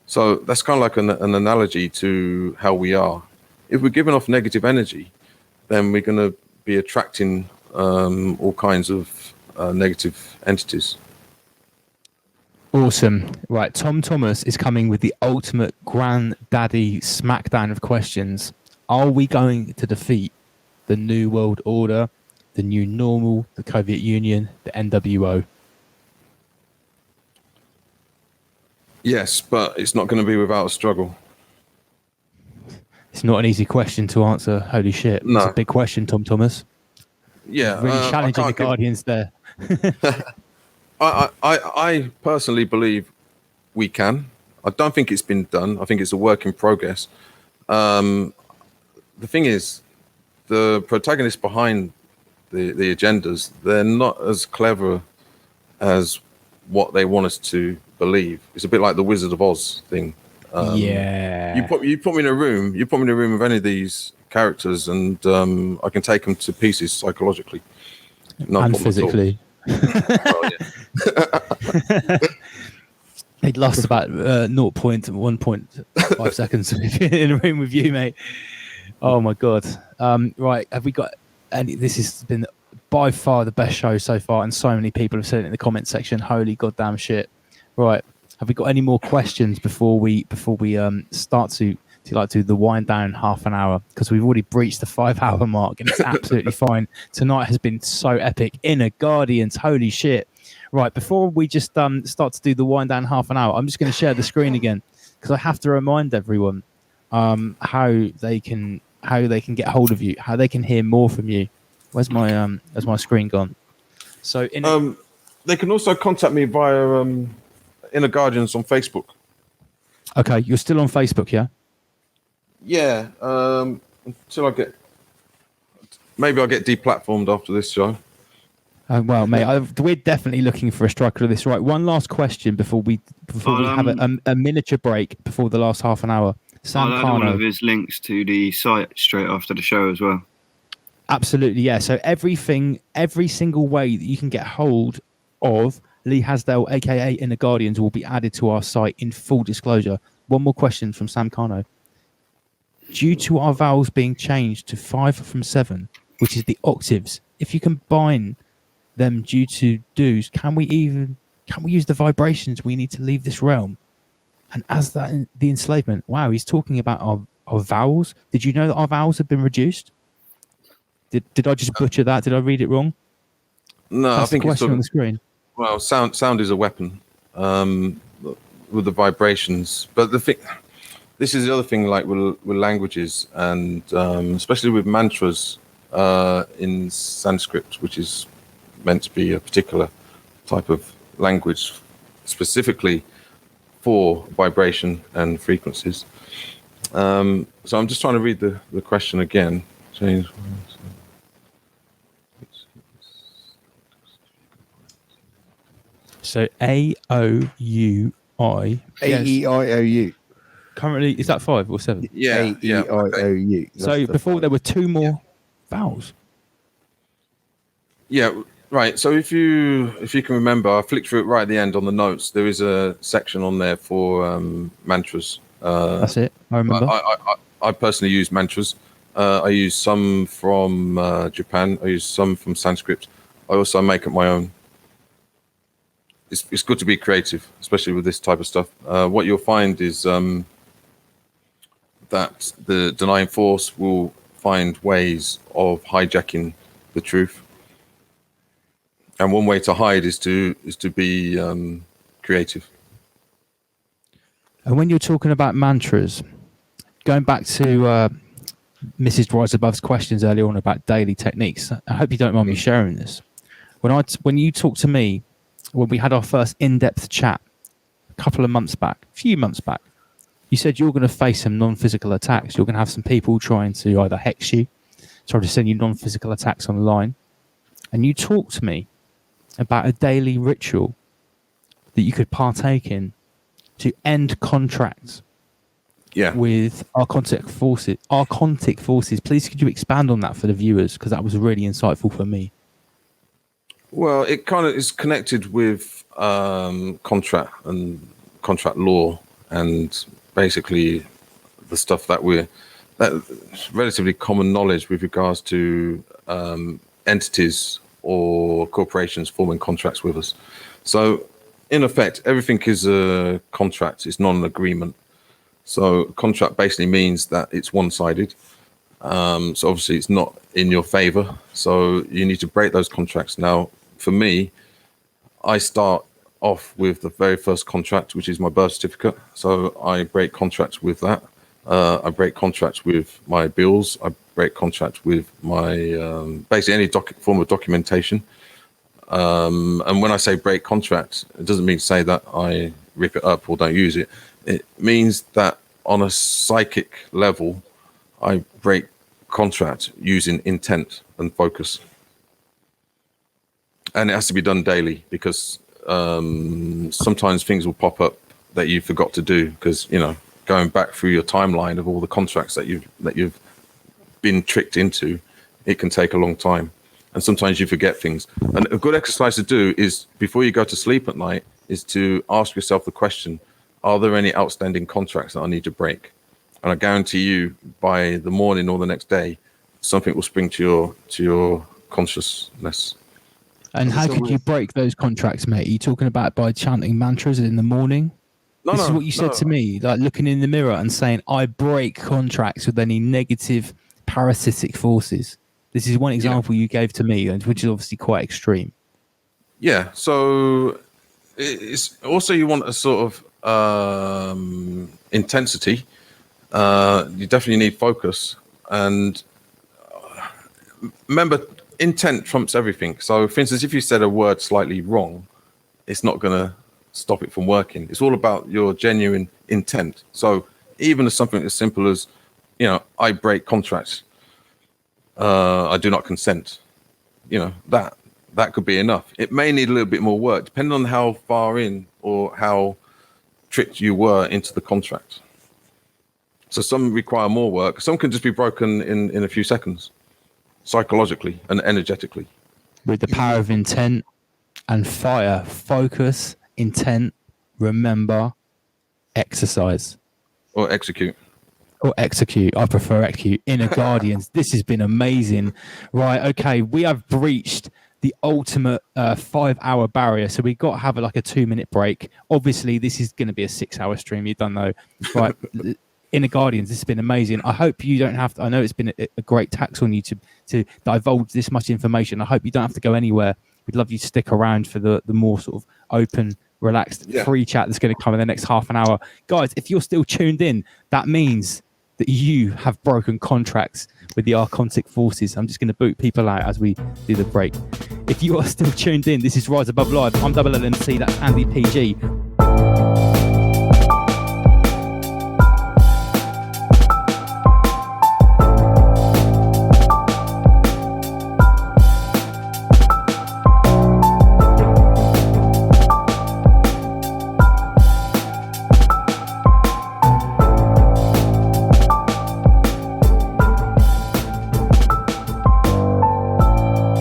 So that's kind of like an analogy to how we are. If we're giving off negative energy, then we're going to be attracting all kinds of negative entities. Awesome. Right, Tom Thomas is coming with the ultimate granddaddy smackdown of questions. Are we going to defeat the New World Order, the New Normal, the Soviet Union, the NWO? Yes, but it's not going to be without a struggle. It's not an easy question to answer. Holy shit. No. It's a big question, Tom Thomas. Yeah. Really challenging the Guardians there. I personally believe we can. I don't think it's been done. I think it's a work in progress. The thing is, the protagonist behind the agendas, they're not as clever as what they want us to believe. It's a bit like the Wizard of Oz thing. Yeah. You put me in a room. You put me in a room with any of these characters, and I can take them to pieces psychologically, no and problem at all. physically. Well, yeah. He'd lost about 0.1.5 seconds in a room with you, mate. Oh my god! Right, have we got? And this has been by far the best show so far, and so many people have said it in the comment section. Holy goddamn shit! Right, have we got any more questions before we start to do the wind down half an hour? Because we've already breached the 5-hour mark, and it's absolutely fine. Tonight has been so epic. Inner Guardians, holy shit! Right, before we just start to do the wind down half an hour, I'm just going to share the screen again because I have to remind everyone how they can get hold of you, how they can hear more from you. Where's my screen gone? So they can also contact me via Inner Guardians on Facebook. Okay, you're still on Facebook, yeah? Yeah, until maybe I'll get deplatformed after this show. Well, mate, we're definitely looking for a striker of this. Right, one last question before we have a miniature break before the last half an hour. Sam I'll add one Carno. of his links to the site straight after the show as well. Absolutely, yeah. So every single way that you can get hold of Lee Hasdale, aka Inner Guardians, will be added to our site in full disclosure. One more question from Sam Carno. Due to our vowels being changed to 5 from 7, which is the octaves, if you combine them due to do's, can we use the vibrations we need to leave this realm? And as that the enslavement, wow, he's talking about our vowels. Did you know that our vowels have been reduced? Did I just butcher that? Did I read it wrong? No, That's I think the it's question on the screen. Well, sound is a weapon with the vibrations. But this is the other thing, like with languages, and especially with mantras in Sanskrit, which is meant to be a particular type of language specifically for vibration and frequencies. So I'm just trying to read the question again. Change. So AOUI. AEIOU. Currently, is that 5 or 7? Yeah, yeah. AEIOU. So before there were 2 more vowels. Yeah, right. So if you can remember, I flicked through it right at the end on the notes. There is a section on there for mantras. That's it. I remember. I personally use mantras. I use some from Japan. I use some from Sanskrit. I also make up my own. It's good to be creative, especially with this type of stuff. What you'll find is that the denying force will find ways of hijacking the truth. And one way to hide is to be creative. And when you're talking about mantras, going back to Mrs. Rise Above's questions earlier on about daily techniques, I hope you don't mind me sharing this. When you talk to me, when we had our first in-depth chat a few months back, you said you're going to face some non-physical attacks. You're going to have some people trying to either hex you, try to send you non-physical attacks online. And you talked to me about a daily ritual that you could partake in to end contracts with Archontic forces. Please could you expand on that for the viewers, because that was really insightful for me. Well, it kind of is connected with contract and contract law, and basically the stuff that relatively common knowledge with regards to entities or corporations forming contracts with us. So in effect, everything is a contract. It's not an agreement. So contract basically means that it's one-sided. So obviously it's not in your favor. So you need to break those contracts. Now, for me, I start off with the very first contract, which is my birth certificate. So I break contracts with that. I break contracts with my bills. I break contracts with my basically any form of documentation. And when I say break contracts, it doesn't mean to say that I rip it up or don't use it. It means that on a psychic level, I break contract using intent and focus. and it has to be done daily because sometimes things will pop up that you forgot to do because going back through your timeline of all the contracts that you've been tricked into, it can take a long time, and sometimes you forget things. And a good exercise to do is before you go to sleep at night is to ask yourself the question: are there any outstanding contracts that I need to break? And I guarantee you, by the morning or the next day, something will spring to your consciousness. And how could you break those contracts, mate? Are you talking about by chanting mantras in the morning? This is what you said to me, like looking in the mirror and saying, I break contracts with any negative parasitic forces. This is one example you gave to me, which is obviously quite extreme. Yeah. So it's also, you want a sort of intensity. You definitely need focus. And remember, intent trumps everything. So, for instance, if you said a word slightly wrong, it's not going to stop it from working. It's all about your genuine intent. So, even as something as simple as, I break contracts, I do not consent. That could be enough. It may need a little bit more work, depending on how far in or how tricked you were into the contract. So, some require more work. Some can just be broken in a few seconds, psychologically and energetically. With the power of intent and fire, focus, intent, remember, exercise. Or execute. I prefer execute. Inner Guardians. This has been amazing. Right, okay, we have breached the ultimate 5-hour barrier. So we've got to have a 2-minute break. Obviously, this is going to be a 6-hour stream. You don't know. Right. Inner Guardians, this has been amazing. I hope you don't have to. I know it's been a great tax on you to divulge this much information. I hope you don't have to go anywhere. We'd love you to stick around for the more sort of open, relaxed, free chat that's going to come in the next half an hour. Guys, if you're still tuned in, that means that you have broken contracts with the Archontic forces. I'm just going to boot people out as we do the break. If you are still tuned in, this is Rise Above Live. I'm Double LMC, that's Andy PG.